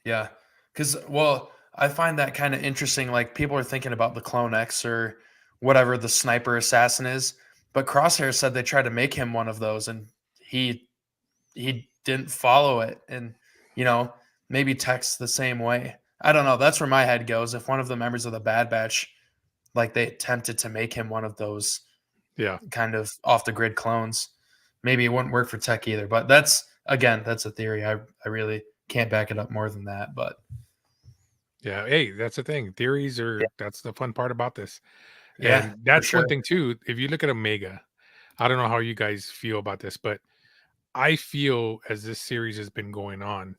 Yeah. Because, well, I find that kind of interesting. Like, people are thinking about the Clone X or whatever the sniper assassin is. But Crosshair said they tried to make him one of those, and he didn't follow it. And, maybe Tech's the same way. I don't know. That's where my head goes. If one of the members of the Bad Batch, like, they attempted to make him one of those Yeah. kind of off the grid clones. Maybe it wouldn't work for tech either, but that's a theory. I really can't back it up more than that, but Yeah. Hey, that's the thing. Theories yeah, that's the fun part about this. yeah, And for that's sure. one thing too. If you look at Omega, I don't know how you guys feel about this, but I feel as this series has been going on,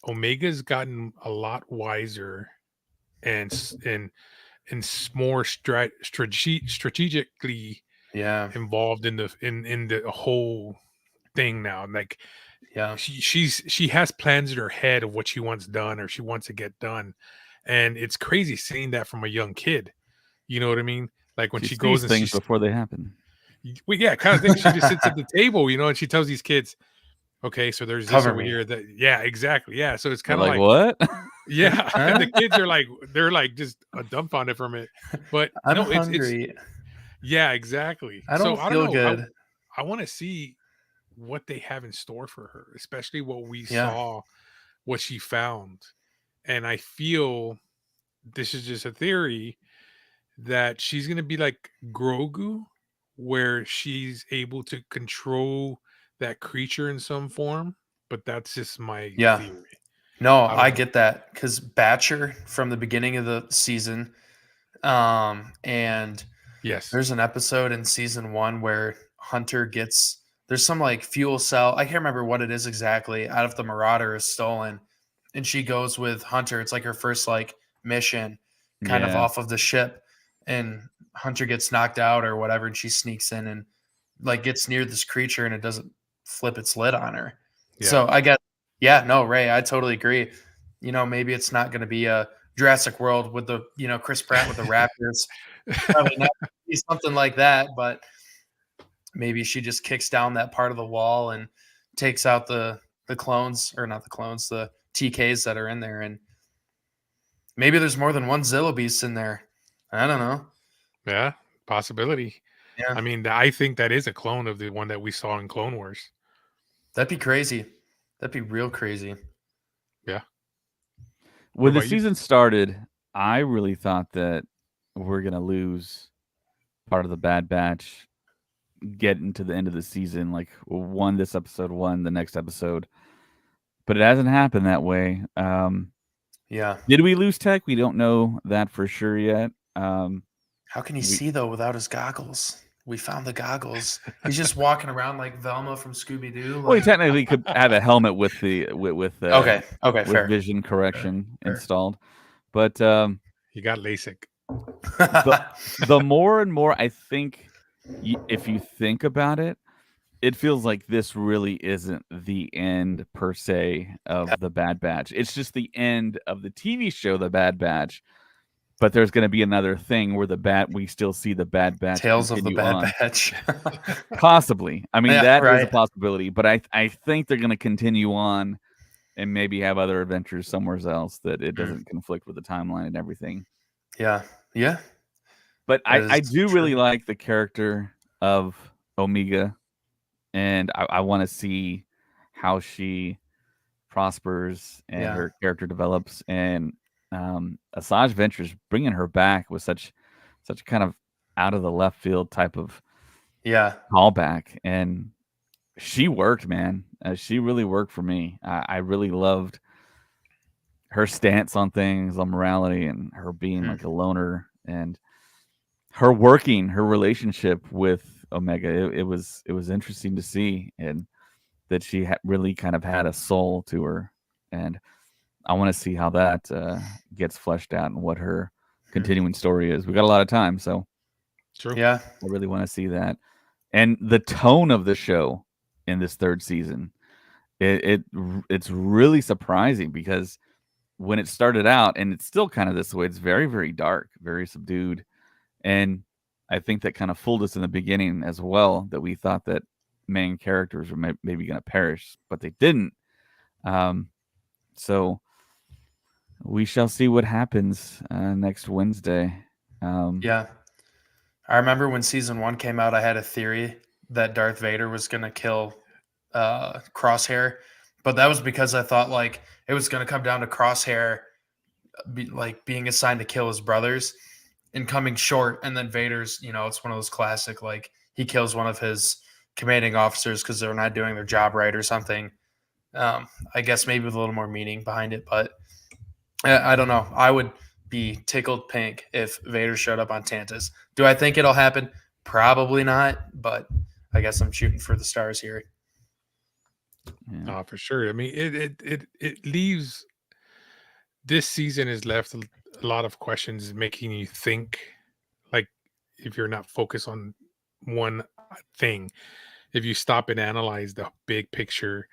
Omega's gotten a lot wiser and more strategically Yeah, involved in the whole thing now. Like yeah, she has plans in her head of what she wants done or she wants to get done, and it's crazy seeing that from a young kid. You know what I mean? Like when She she goes sees and things before they happen. well, yeah, kind of thing. She just sits at the table, and she tells these kids, "Okay, so there's this cover over me. here." That yeah, exactly, yeah. So it's They're kind of like, like what? yeah, and Huh? the kids are like they're like just dumbfounded from it. But I'm no, it's hungry. yeah, exactly. I So don't I don't feel know. good. I want to see what they have in store for her, especially what we Yeah, saw, what she found. And I feel this is just a theory that she's going to be like Grogu, where she's able to control that creature in some form. But that's just my yeah. theory. No, I don't I know. get that because Batcher from the beginning of the season, and Yes. there's an episode in season 1 where Hunter gets there's some like fuel cell. I can't remember what it is exactly. Out of the Marauder is stolen, and she goes with Hunter. It's like her first like mission, kind of Yeah. off of the ship, and Hunter gets knocked out or whatever, and she sneaks in and like gets near this creature, and it doesn't flip its lid on her. Yeah. So I get, yeah, no, Ray, I totally agree. Maybe it's not going to be a Jurassic World with the Chris Pratt with the Raptors. Probably not be something like that, but maybe she just kicks down that part of the wall and takes out the clones, or not the clones, the TKs that are in there, and maybe there's more than one Zilla Beast in there. I don't know. Yeah. Possibility. Yeah, I mean, I think that is a clone of the one that we saw in Clone Wars. that'd be crazy. That'd be real crazy. Yeah. What When the about you? season started, I really thought that we're gonna lose part of the Bad Batch, getting to the end of the season, like one this episode, one the next episode. But it hasn't happened that way. Yeah. Did we lose Tech? We don't know that for sure yet. How can he We see though without his goggles? We found the goggles. He's just walking around like Velma from Scooby Doo. well, he Like, technically could have a helmet with the okay, okay, with fair. vision correction Fair. installed. But He got LASIK. the more and more I think, if you think about it, it feels like this really isn't the end per se of the Bad Batch. It's just the end of the TV show, The Bad Batch. But there's going to be another thing where we still see the Bad Batch Tales of the continue Bad on. Batch. Possibly. I mean, Yeah, that is a right. possibility. But I think they're going to continue on and maybe have other adventures somewhere else that it doesn't conflict with the timeline and everything. Yeah, yeah. But That I is do really true. like the character of Omega, and I want to see how she prospers and Yeah, her character develops. And Asajj Ventress bringing her back was such kind of out of the left field type of yeah, callback, and she worked, man. She really worked for me. I really loved her stance on things, on morality, and her being like a loner, and her working her relationship with Omega. It was interesting to see, and that she really kind of had a soul to her, and I want to see how that gets fleshed out and what her continuing story is. We got a lot of time, so True. yeah, I really want to see that. And the tone of the show in this third season, it's really surprising, because when it started out, and it's still kind of this way, it's very, very dark, very subdued. And I think that kind of fooled us in the beginning as well, that we thought that main characters were maybe going to perish, but they didn't. So we shall see what happens next Wednesday. yeah. I remember when season 1 came out, I had a theory that Darth Vader was going to kill Crosshair, but that was because I thought like it was going to come down to Crosshair being assigned to kill his brothers, in coming short, and then Vader's, it's one of those classic, like he kills one of his commanding officers because they're not doing their job right or something. I guess maybe with a little more meaning behind it, but I don't know. I would be tickled pink if Vader showed up on Tantus. Do I think it'll happen? Probably not, but I guess I'm shooting for the stars here. Yeah. For sure. I mean, it leaves this season has left a lot of questions, making you think. Like, if you're not focused on one thing, if you stop and analyze the big picture,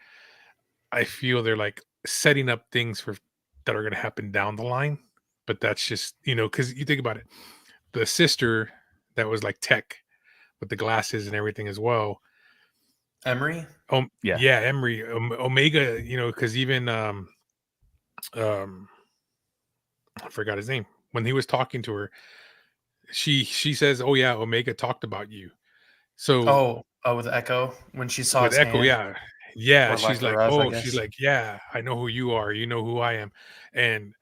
I feel they're like setting up things for that are going to happen down the line. But that's just, because you think about it, the sister that was like tech with the glasses and everything as well. Emery? Yeah. Yeah, Emery, Omega, because even I forgot his name. When he was talking to her, she says, "Oh yeah, Omega talked about you." So With Echo when she saw with his Echo, hand, yeah, or she's like, Leclerc, I "Oh," she's guess. like, "Yeah, I know who you are. You know who I am," and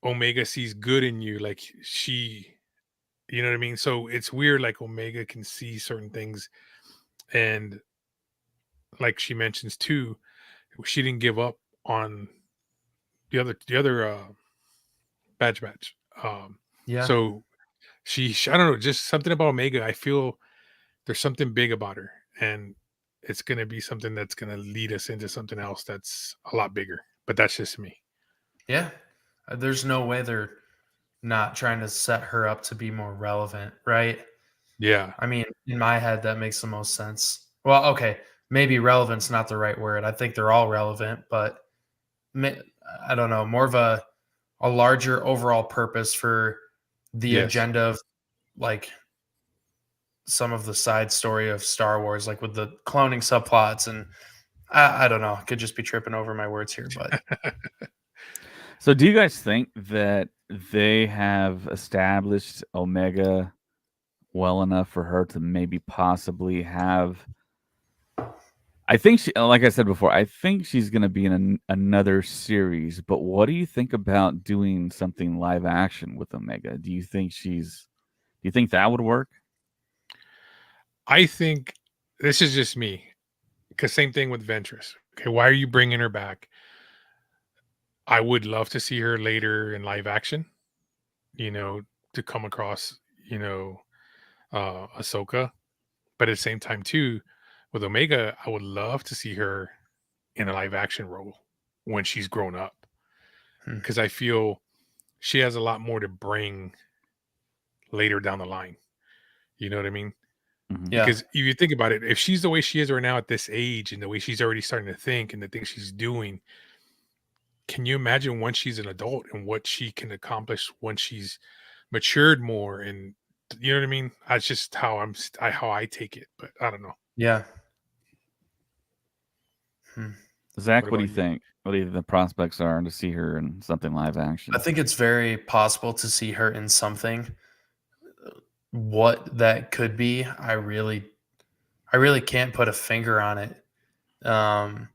Omega sees good in you. Like she, you know what I mean. So it's weird. Like Omega can see certain things, and like she mentions too, she didn't give up on the other batch. Yeah, So I don't know, just something about Omega. I feel there's something big about her, and it's going to be something that's going to lead us into something else that's a lot bigger. But that's just me. yeah. There's no way they're not trying to set her up to be more relevant, right? Yeah. I mean, in my head, that makes the most sense. Well, okay, maybe relevant's not the right word. I think they're all relevant, but I don't know, more of a larger overall purpose for the Yes. agenda of like some of the side story of Star Wars, like with the cloning subplots, and I don't know, could just be tripping over my words here, but So, do you guys think that they have established Omega well enough for her to maybe possibly have? I think she, like I said before, I think she's going to be in another series. But what do you think about doing something live action with Omega? Do you think Do you think that would work? I think this is just me, because same thing with Ventress. Okay, why are you bringing her back? I would love to see her later in live action, to come across, Ahsoka. But at the same time, too, with Omega, I would love to see her in a live action role when she's grown up, Hmm. because I feel she has a lot more to bring later down the line. You know what I mean? Mhm. yeah, Because if you think about it, if she's the way she is right now at this age and the way she's already starting to think and the things she's doing, can you imagine once she's an adult and what she can accomplish when she's matured more? And you know what I mean? That's just how how I take it. But I don't know. yeah. Hmm. Zach, What what do about you you? think? What do you think the prospects are to see her in something live I action? think it's very possible to see her in something. What that could be, I really can't put a finger on it. Um,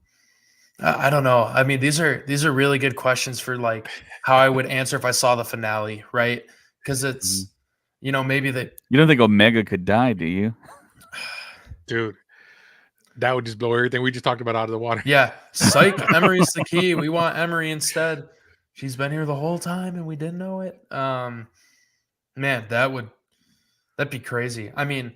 I don't know. I mean, these are really good questions for like how I would answer if I saw the finale, right? Because Mhm. it's, maybe that. You don't think Omega could die, do you? Dude, that would just blow everything we just talked about out of the water. Yeah, psych. Emery's the key. We want Emery instead. She's been here the whole time and we didn't know it. Man, that'd be crazy. I mean,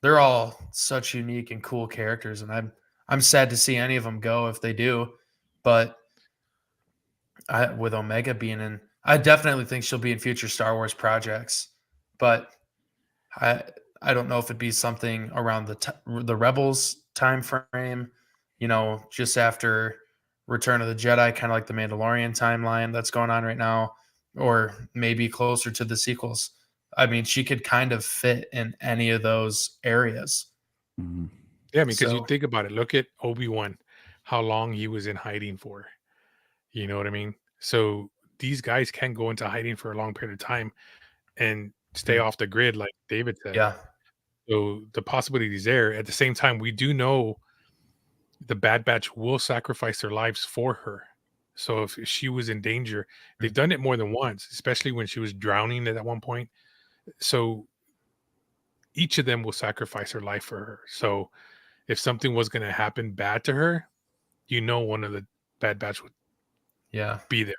they're all such unique and cool characters, and I'm sad to see any of them go if they do. But with Omega being in, I definitely think she'll be in future Star Wars projects. But I I don't know if it'd be something around the Rebels time frame, just after Return of the Jedi, kind of like the Mandalorian timeline that's going on right now, or maybe closer to the sequels. I mean, she could kind of fit in any of those areas. Mhm. Yeah, I mean, because you So think about it, look at Obi-Wan, how long he was in hiding for. You know what I mean? So these guys can go into hiding for a long period of time and stay mm, off the grid, like David said. yeah, So the possibility is there. At the same time, we do know the Bad Batch will sacrifice their lives for her. So if she was in danger, they've mm, done it more than once, especially when she was drowning at one point. So each of them will sacrifice their life for her. So if something was going to happen bad to her, one of the Bad Batch would Yeah, be there.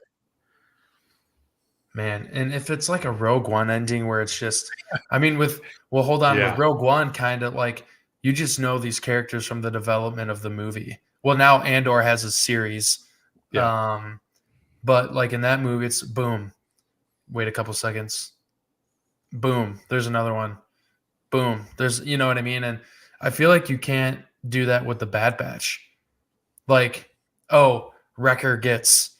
man. And if it's like a Rogue One ending where it's just, I mean, hold on, with Yeah. Rogue One, kind of like you just know these characters from the development of the movie. Well, now Andor has a series. Yeah. But like in that movie, it's boom. Wait a couple seconds. Boom. There's another one. Boom. There's, you know what I mean? And I feel like you can't do that with the Bad Batch. Like, oh, Wrecker gets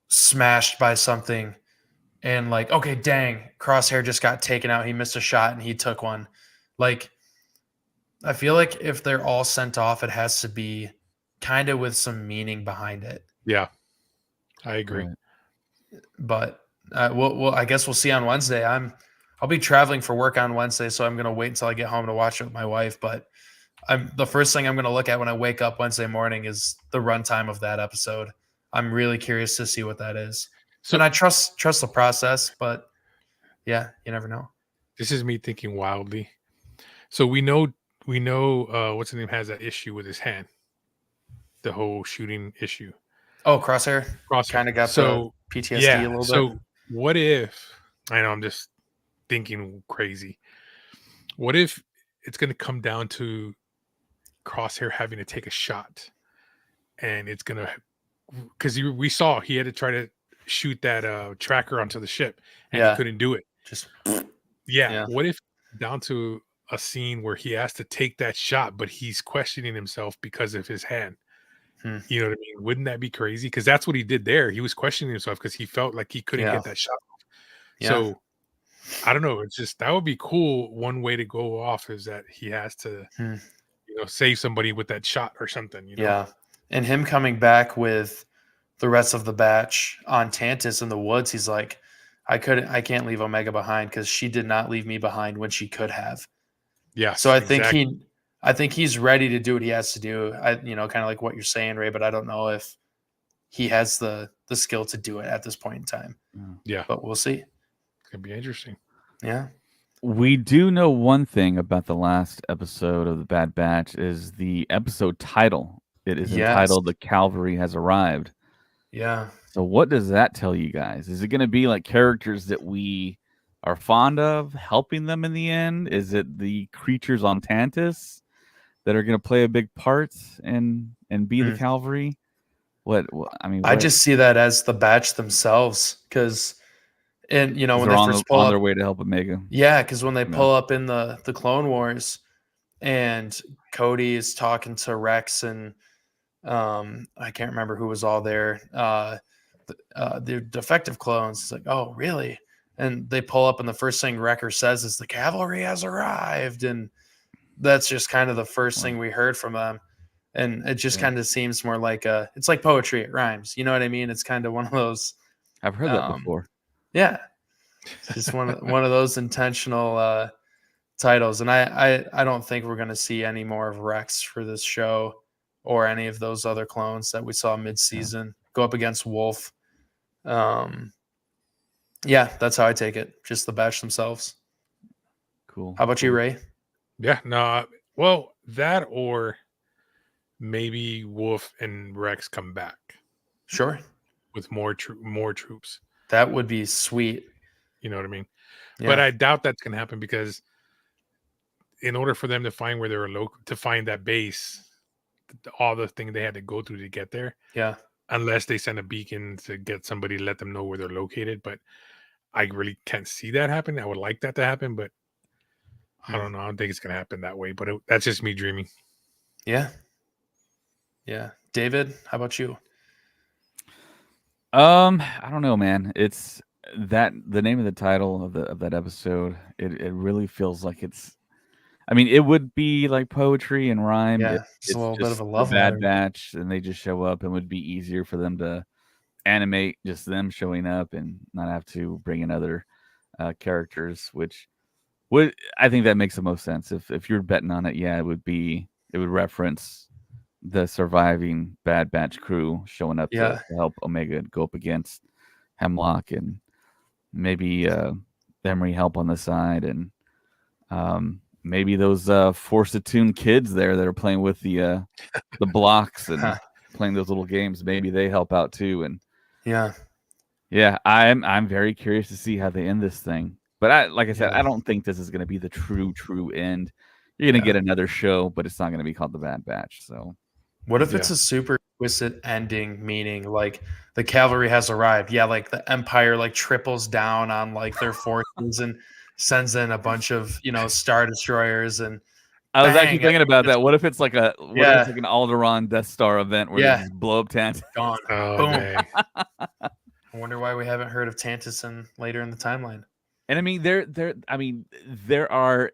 smashed by something, and like, okay, dang, Crosshair just got taken out. He missed a shot and he took one. Like, I feel like if they're all sent off, it has to be kind of with some meaning behind it. Yeah. I agree. Right. But I guess we'll see on Wednesday. I'll be traveling for work on Wednesday, so I'm gonna wait until I get home to watch it with my wife. But the first thing I'm gonna look at when I wake up Wednesday morning is the runtime of that episode. I'm really curious to see what that is. So And I trust the process, but yeah, you never know. this is me thinking wildly. So we know what's his name has that issue with his hand. The whole shooting issue. Oh, Crosshair Crosshair. kind of got So the PTSD yeah. a little So bit. what if I know I'm just thinking crazy. What if it's gonna come down to Crosshair having to take a shot, and it's gonna because we saw he had to try to shoot that tracker onto the ship, and he Yeah, couldn't do it. just Yeah. yeah. What if down to a scene where he has to take that shot, but he's questioning himself because of his hand? Hmm. You know what I mean? Wouldn't that be crazy? Because that's what he did there. He was questioning himself because he felt like he couldn't Yeah. get that shot off. Yeah. So I don't know. It's just that would be cool. One way to go off is that he has to, Hmm. save somebody with that shot or something. Yeah. And him coming back with the rest of the batch on Tantus in the woods, he's like, I can't leave Omega behind because she did not leave me behind when she could have. Yeah. So I think he's ready to do what he has to do. Kind of like what you're saying, Ray, but I don't know if he has the skill to do it at this point in time. Yeah. But we'll see. It's gonna be interesting. Yeah. We do know one thing about the last episode of the Bad Batch is the episode title. It is Yes. entitled "The Cavalry Has Arrived." Yeah. So what does that tell you guys? Is it going to be like characters that we are fond of helping them in the end? Is it the creatures on Tantus that are going to play a big part and be the cavalry? I just see that as the batch themselves, because when they first pull on up, their way to help Omega. yeah, because when they pull up in the Clone Wars, and Cody is talking to Rex and I can't remember who was all there. The defective clones. It's like, oh, really? And they pull up, and the first thing Wrecker says is, "The cavalry has arrived," and that's just kind of the first thing we heard from them. And it just kind of seems more like it's like poetry. It rhymes. You know what I mean? It's kind of one of those. I've heard that before. Yeah, it's just one of those intentional titles. And I don't think we're going to see any more of Rex for this show or any of those other clones that we saw mid-season go up against Wolf. Yeah, that's how I take it. Just the batch themselves. Cool. How about you, Ray? Yeah. No. Well, that or maybe Wolf and Rex come back. Sure. With more troops. That would be sweet. You know what I mean? Yeah. But I doubt that's going to happen because in order for them to find where they're to find that base, all the thing they had to go through to get there. Yeah. Unless they send a beacon to get somebody to let them know where they're located. But I really can't see that happen. I would like that to happen, but I don't know. I don't think it's going to happen that way. But that's just me dreaming. Yeah. Yeah. David, how about you? I don't know, man. It's that the name of the title of that episode. It really feels like it's. I mean, it would be like poetry and rhyme. Yeah, it's a little bit of a love Bad letter. Batch, and they just show up, and it would be easier for them to animate just them showing up and not have to bring in other characters. Which I think that makes the most sense. If you're betting on it, yeah, it would reference the surviving Bad Batch crew showing up to help Omega go up against Hemlock, and maybe memory help on the side, and maybe those Force Attune kids there that are playing with the blocks and playing those little games. Maybe they help out too. And yeah, I'm very curious to see how they end this thing. But like I said, I don't think this is going to be the true end. You're going to get another show, but it's not going to be called The Bad Batch. So, what if it's a super twisted ending, meaning like the cavalry has arrived? Yeah, like the Empire like triples down on like their forces and sends in a bunch of Star Destroyers and. I was actually thinking about that. What if it's like an Alderaan Death Star event where they just blow up Tantus? Gone. Oh, Boom. dang. I wonder why we haven't heard of Tantus later in the timeline. And I mean, there are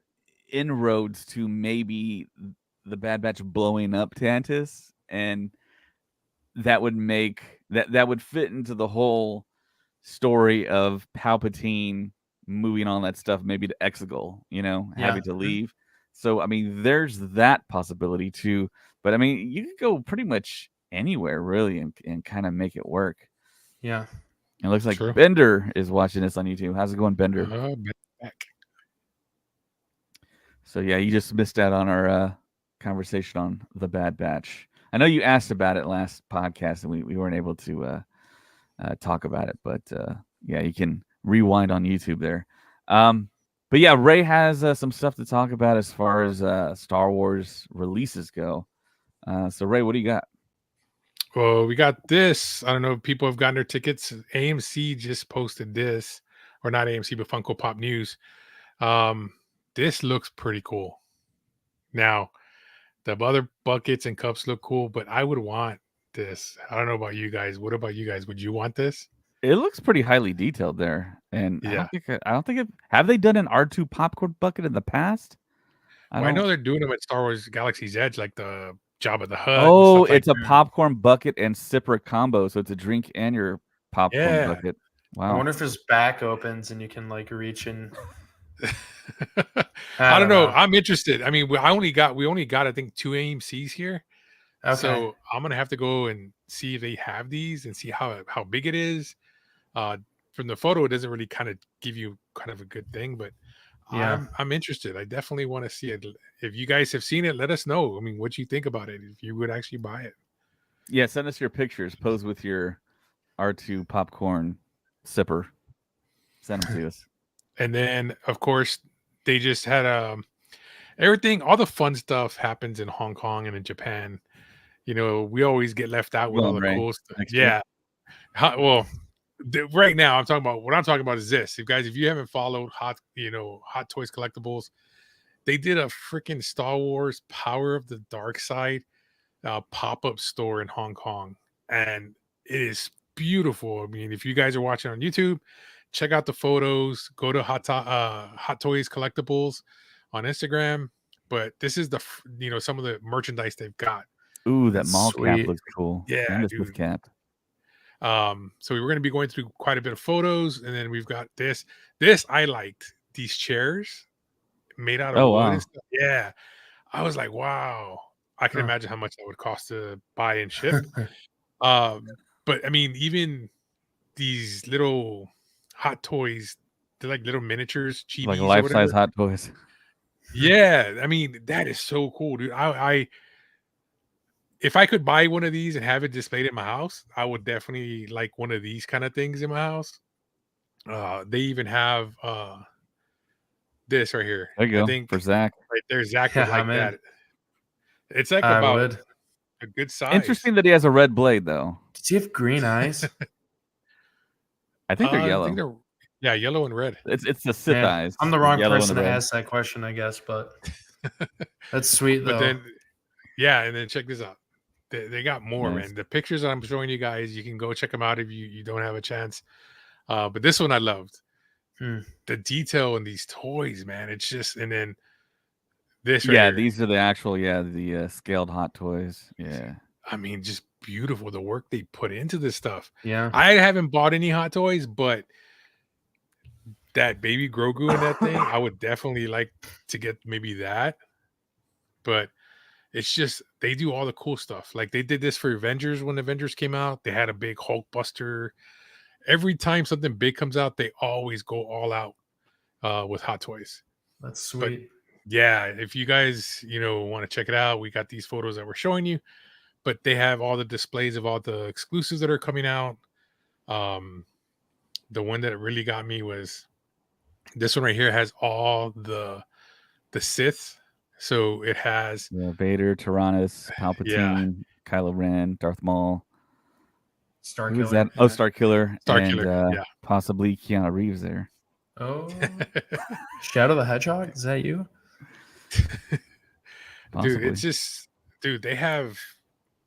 inroads to maybe the Bad Batch blowing up Tantus, and that would make that would fit into the whole story of Palpatine moving on that stuff, maybe to Exegol, having to leave. So, I mean, there's that possibility too. But I mean, you could go pretty much anywhere really and kind of make it work. Yeah. It looks like Bender is watching this on YouTube. How's it going, Bender? Back. So yeah, you just missed out on our conversation on the Bad Batch. I know you asked about it last podcast, and we weren't able to talk about it. But yeah, you can rewind on YouTube there. But yeah, Ray has some stuff to talk about as far as Star Wars releases go. So Ray, what do you got? Well, we got this. I don't know if people have gotten their tickets. AMC just posted this, or not AMC, but Funko Pop News. This looks pretty cool. Now, the other buckets and cups look cool, but I would want this. I don't know about you guys. What about you guys? Would you want this? It looks pretty highly detailed there, and yeah, I don't think have they done an R2 popcorn bucket in the past? I know they're doing them at Star Wars Galaxy's Edge, like the Jabba the Hutt. Oh, it's a popcorn bucket and sipper combo, so it's a drink and your popcorn bucket. Wow. I wonder if his back opens and you can like reach in. I don't know. I'm interested. I mean, we only got I think 2 AMCs here. Okay. So I'm gonna have to go and see if they have these and see how big it is. From the photo, it doesn't really kind of give you kind of a good thing, but yeah, I'm interested. I definitely want to see it. If you guys have seen it, let us know. I mean, what you think about it, if you would actually buy it. Yeah, send us your pictures. Pose with your R2 popcorn sipper. Send them to us. And then, of course, they just had everything. All the fun stuff happens in Hong Kong and in Japan. We always get left out with all the cool stuff. Yeah. Well, right now I'm talking about what I'm talking about is this. If you haven't followed Hot Toys Collectibles, they did a freaking Star Wars Power of the Dark Side pop-up store in Hong Kong, and it is beautiful. I mean, if you guys are watching on YouTube, check out the photos. Go to Hot Toys Collectibles on Instagram. But this is some of the merchandise they've got. Ooh, that mall cap looks cool. Yeah, and this cap. So we were going to be going through quite a bit of photos, and then we've got this. This I liked. These chairs made out of wood and stuff. Yeah, I was like, wow. I can imagine how much that would cost to buy and ship. But I mean, even these little Hot Toys, they're like little miniatures, chibis, like life-size Hot Toys. Yeah, I mean, that is so cool, dude. If I could buy one of these and have it displayed in my house, I would definitely like one of these kind of things in my house. They even have this right here. There you go. I think for Zach. Right there, Zach would like that. It's like about a good size. Interesting that he has a red blade, though. Does he have green eyes? I think they're yellow. Yellow and red. It's the Sith eyes. I'm the wrong person to ask that question, I guess, but that's sweet, though. But then, and then check this out. They got more, man. The pictures that I'm showing you guys, you can go check them out if you don't have a chance. But this one I loved. The detail in these toys, man. It's just, and then this right here. These are the actual, the scaled Hot Toys. Yeah. I mean, just beautiful, the work they put into this stuff. Yeah. I haven't bought any Hot Toys, but that baby Grogu in that thing, I would definitely like to get maybe that. But it's just, they do all the cool stuff. Like they did this for Avengers when Avengers came out. They had a big Hulk Buster. Every time something big comes out, they always go all out. with Hot Toys. That's sweet. Yeah, if you guys want to check it out, we got these photos that we're showing you, but they have all the displays of all the exclusives that are coming out. The one that really got me was this one right here. Has all the Sith, so it has Vader, Tyrannus, Palpatine, Kylo Ren, Darth Maul. Star Who Killer. is that? Oh, Star Killer. Starkiller, and possibly Keanu Reeves there. Oh, Shadow the Hedgehog. Is that you? Dude, it's just, they have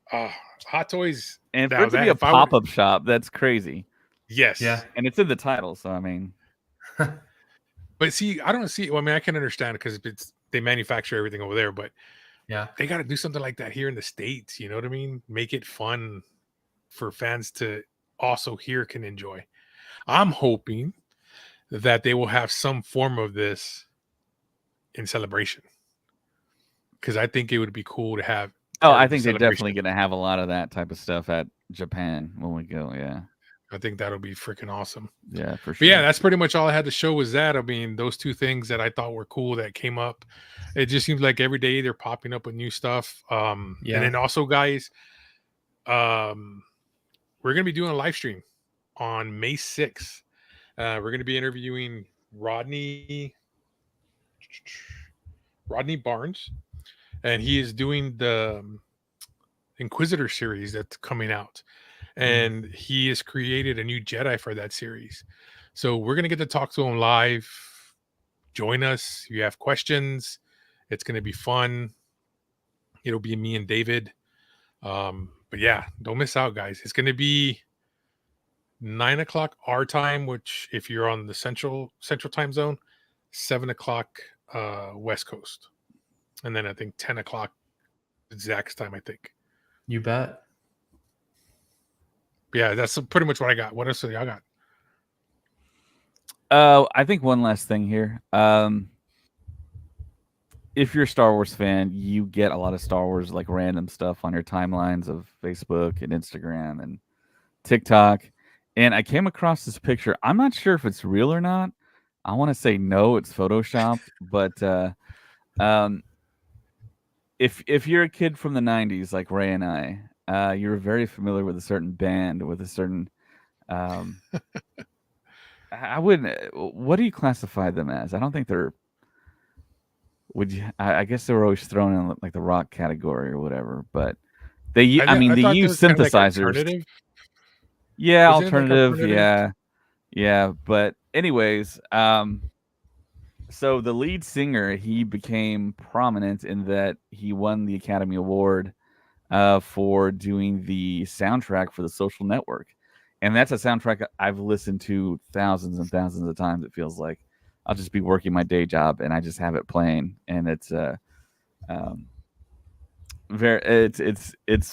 Hot Toys. And for it to be a pop-up shop, that's crazy. Yes. Yeah. And it's in the title, so I mean. But see, I don't see. Well, I mean, I can understand it because they manufacture everything over there, but yeah, they got to do something like that here in the States. You know what I mean? Make it fun for fans to also here can enjoy. I'm hoping that they will have some form of this in Celebration, because I think it would be cool to have. Oh, I think they're definitely going to have a lot of that type of stuff at Japan when we go. Yeah. I think that'll be freaking awesome. Yeah, for sure. But yeah, that's pretty much all I had to show was that. I mean, those two things that I thought were cool that came up. It just seems like every day they're popping up with new stuff. And then also, guys, we're gonna be doing a live stream on May 6th. We're gonna be interviewing Rodney Barnes, and he is doing the Inquisitor series that's coming out. And he has created a new Jedi for that series. So we're going to get to talk to him live. Join us. If you have questions, it's going to be fun. It'll be me and David. But yeah, don't miss out, guys. It's going to be 9:00 our time, which if you're on the central time zone, 7:00 West Coast. And then I think 10:00 Zach's time, I think. You bet. Yeah, that's pretty much what I got. What else do y'all got? I think one last thing here. If you're a Star Wars fan, you get a lot of Star Wars like random stuff on your timelines of Facebook and Instagram and TikTok. And I came across this picture. I'm not sure if it's real or not. I want to say no, it's photoshopped. But if you're a kid from the 90s like Ray and I, you're very familiar with a certain band, with a certain I wouldn't. What do you classify them as? I don't think they're. Would you? I guess they were always thrown in like the rock category or whatever. But they use synthesizers. Like yeah, alternative. Yeah. But anyways, so the lead singer, he became prominent in that he won the Academy Award for doing the soundtrack for The Social Network. And that's a soundtrack I've listened to thousands and thousands of times. It feels like I'll just be working my day job and I just have it playing, and it's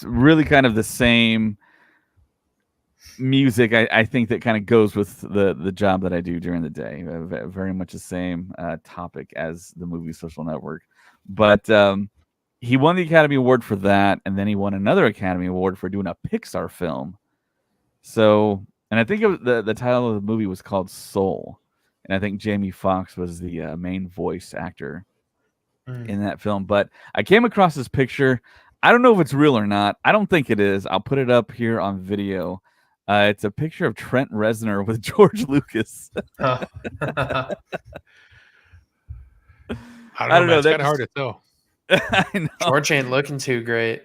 really kind of the same music. I think that kind of goes with the job that I do during the day. Very much the same topic as the movie Social Network, but he won the Academy Award for that, and then he won another Academy Award for doing a Pixar film. So, and I think the title of the movie was called Soul, and I think Jamie Foxx was the main voice actor in that film. But I came across this picture. I don't know if it's real or not. I don't think it is. I'll put it up here on video. It's a picture of Trent Reznor with George Lucas. I don't know. That's kind of hard to tell. I know. George ain't looking too great.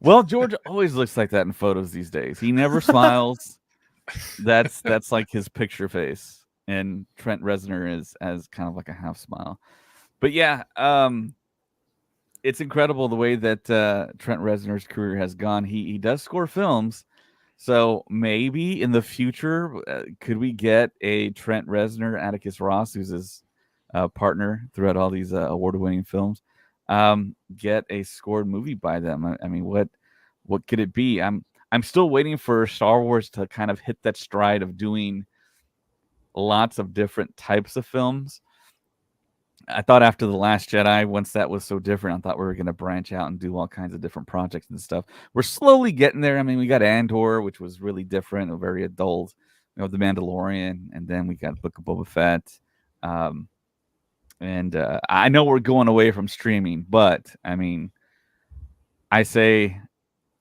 Well, George always looks like that in photos these days. He never smiles. That's like his picture face, and Trent Reznor is as kind of like a half smile. But yeah, it's incredible the way that Trent Reznor's career has gone. He does score films, so maybe in the future, could we get a Trent Reznor, Atticus Ross, who's his partner throughout all these award-winning films? Get a scored movie by them. I mean, what could it be? I'm still waiting for Star Wars to kind of hit that stride of doing lots of different types of films. I thought after The Last Jedi, once that was so different, I thought we were going to branch out and do all kinds of different projects and stuff. We're slowly getting there. I mean, we got Andor, which was really different and very adult. We have The Mandalorian, and then we got Book of Boba Fett. And I know we're going away from streaming, but I mean, I say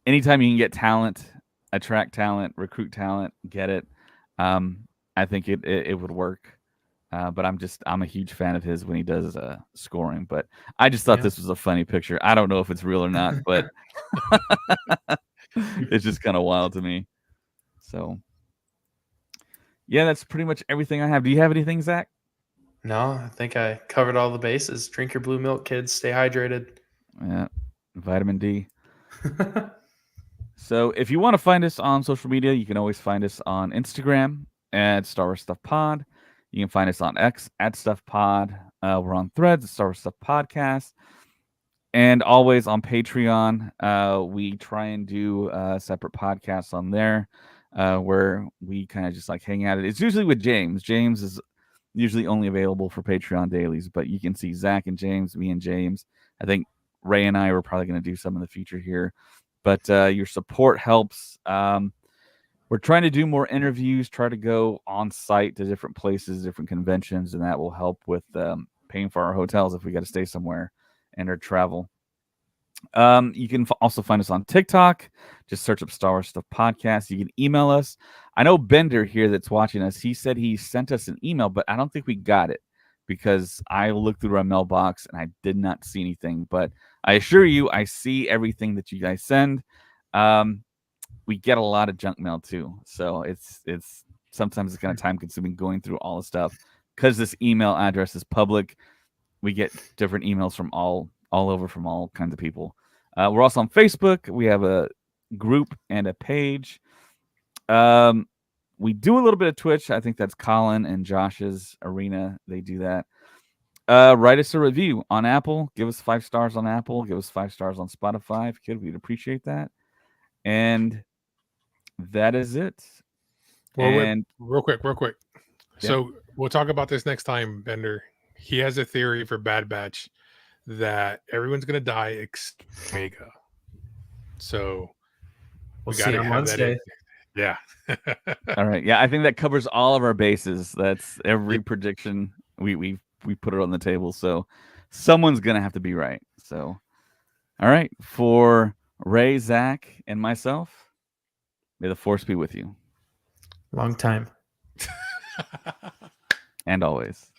anytime you can get talent, attract talent, recruit talent, get it. I think it would work. But I'm a huge fan of his when he does scoring. But I just thought Yeah. this was a funny picture. I don't know if it's real or not, but it's just kind of wild to me. So yeah, that's pretty much everything I have. Do you have anything, Zach? No, I think I covered all the bases. Drink your blue milk, kids. Stay hydrated. Yeah, vitamin D. So if you want to find us on social media, you can always find us on Instagram at Star Wars Stuff Pod. You can find us on X at Stuff Pod. We're on Threads at Star Wars Stuff Podcast. And always on Patreon. We try and do separate podcasts on there where we kind of just like hang out. It's usually with James. James is usually only available for Patreon dailies, but you can see Zach and James, me and James. I think Ray and I are probably going to do some in the future here. But your support helps. We're trying to do more interviews, try to go on site to different places, different conventions, and that will help with paying for our hotels if we got to stay somewhere and our travel. You can also find us on TikTok. Just search up Star Wars Stuff Podcast. You can email us. I know Bender here that's watching us. He said he sent us an email, but I don't think we got it because I looked through our mailbox and I did not see anything. But I assure you, I see everything that you guys send. We get a lot of junk mail too, so it's sometimes it's kind of time consuming going through all the stuff because this email address is public. We get different emails from all over from all kinds of people. We're also on Facebook. We have a group and a page. We do a little bit of Twitch. I think that's Colin and Josh's arena. They do that. Write us a review on Apple. Give us 5 stars on Apple. Give us 5 stars on Spotify. If you could, we'd appreciate that. And that is it. Well, and real quick. Yeah. So we'll talk about this next time, Bender. He has a theory for Bad Batch that everyone's going to die except Omega. So We'll gotta see on have that in. Wednesday. Yeah. all right. Yeah, I think that covers all of our bases. That's every prediction we put it on the table. So someone's gonna have to be right. So all right. For Ray, Zach, and myself, may the force be with you. Long time. And always.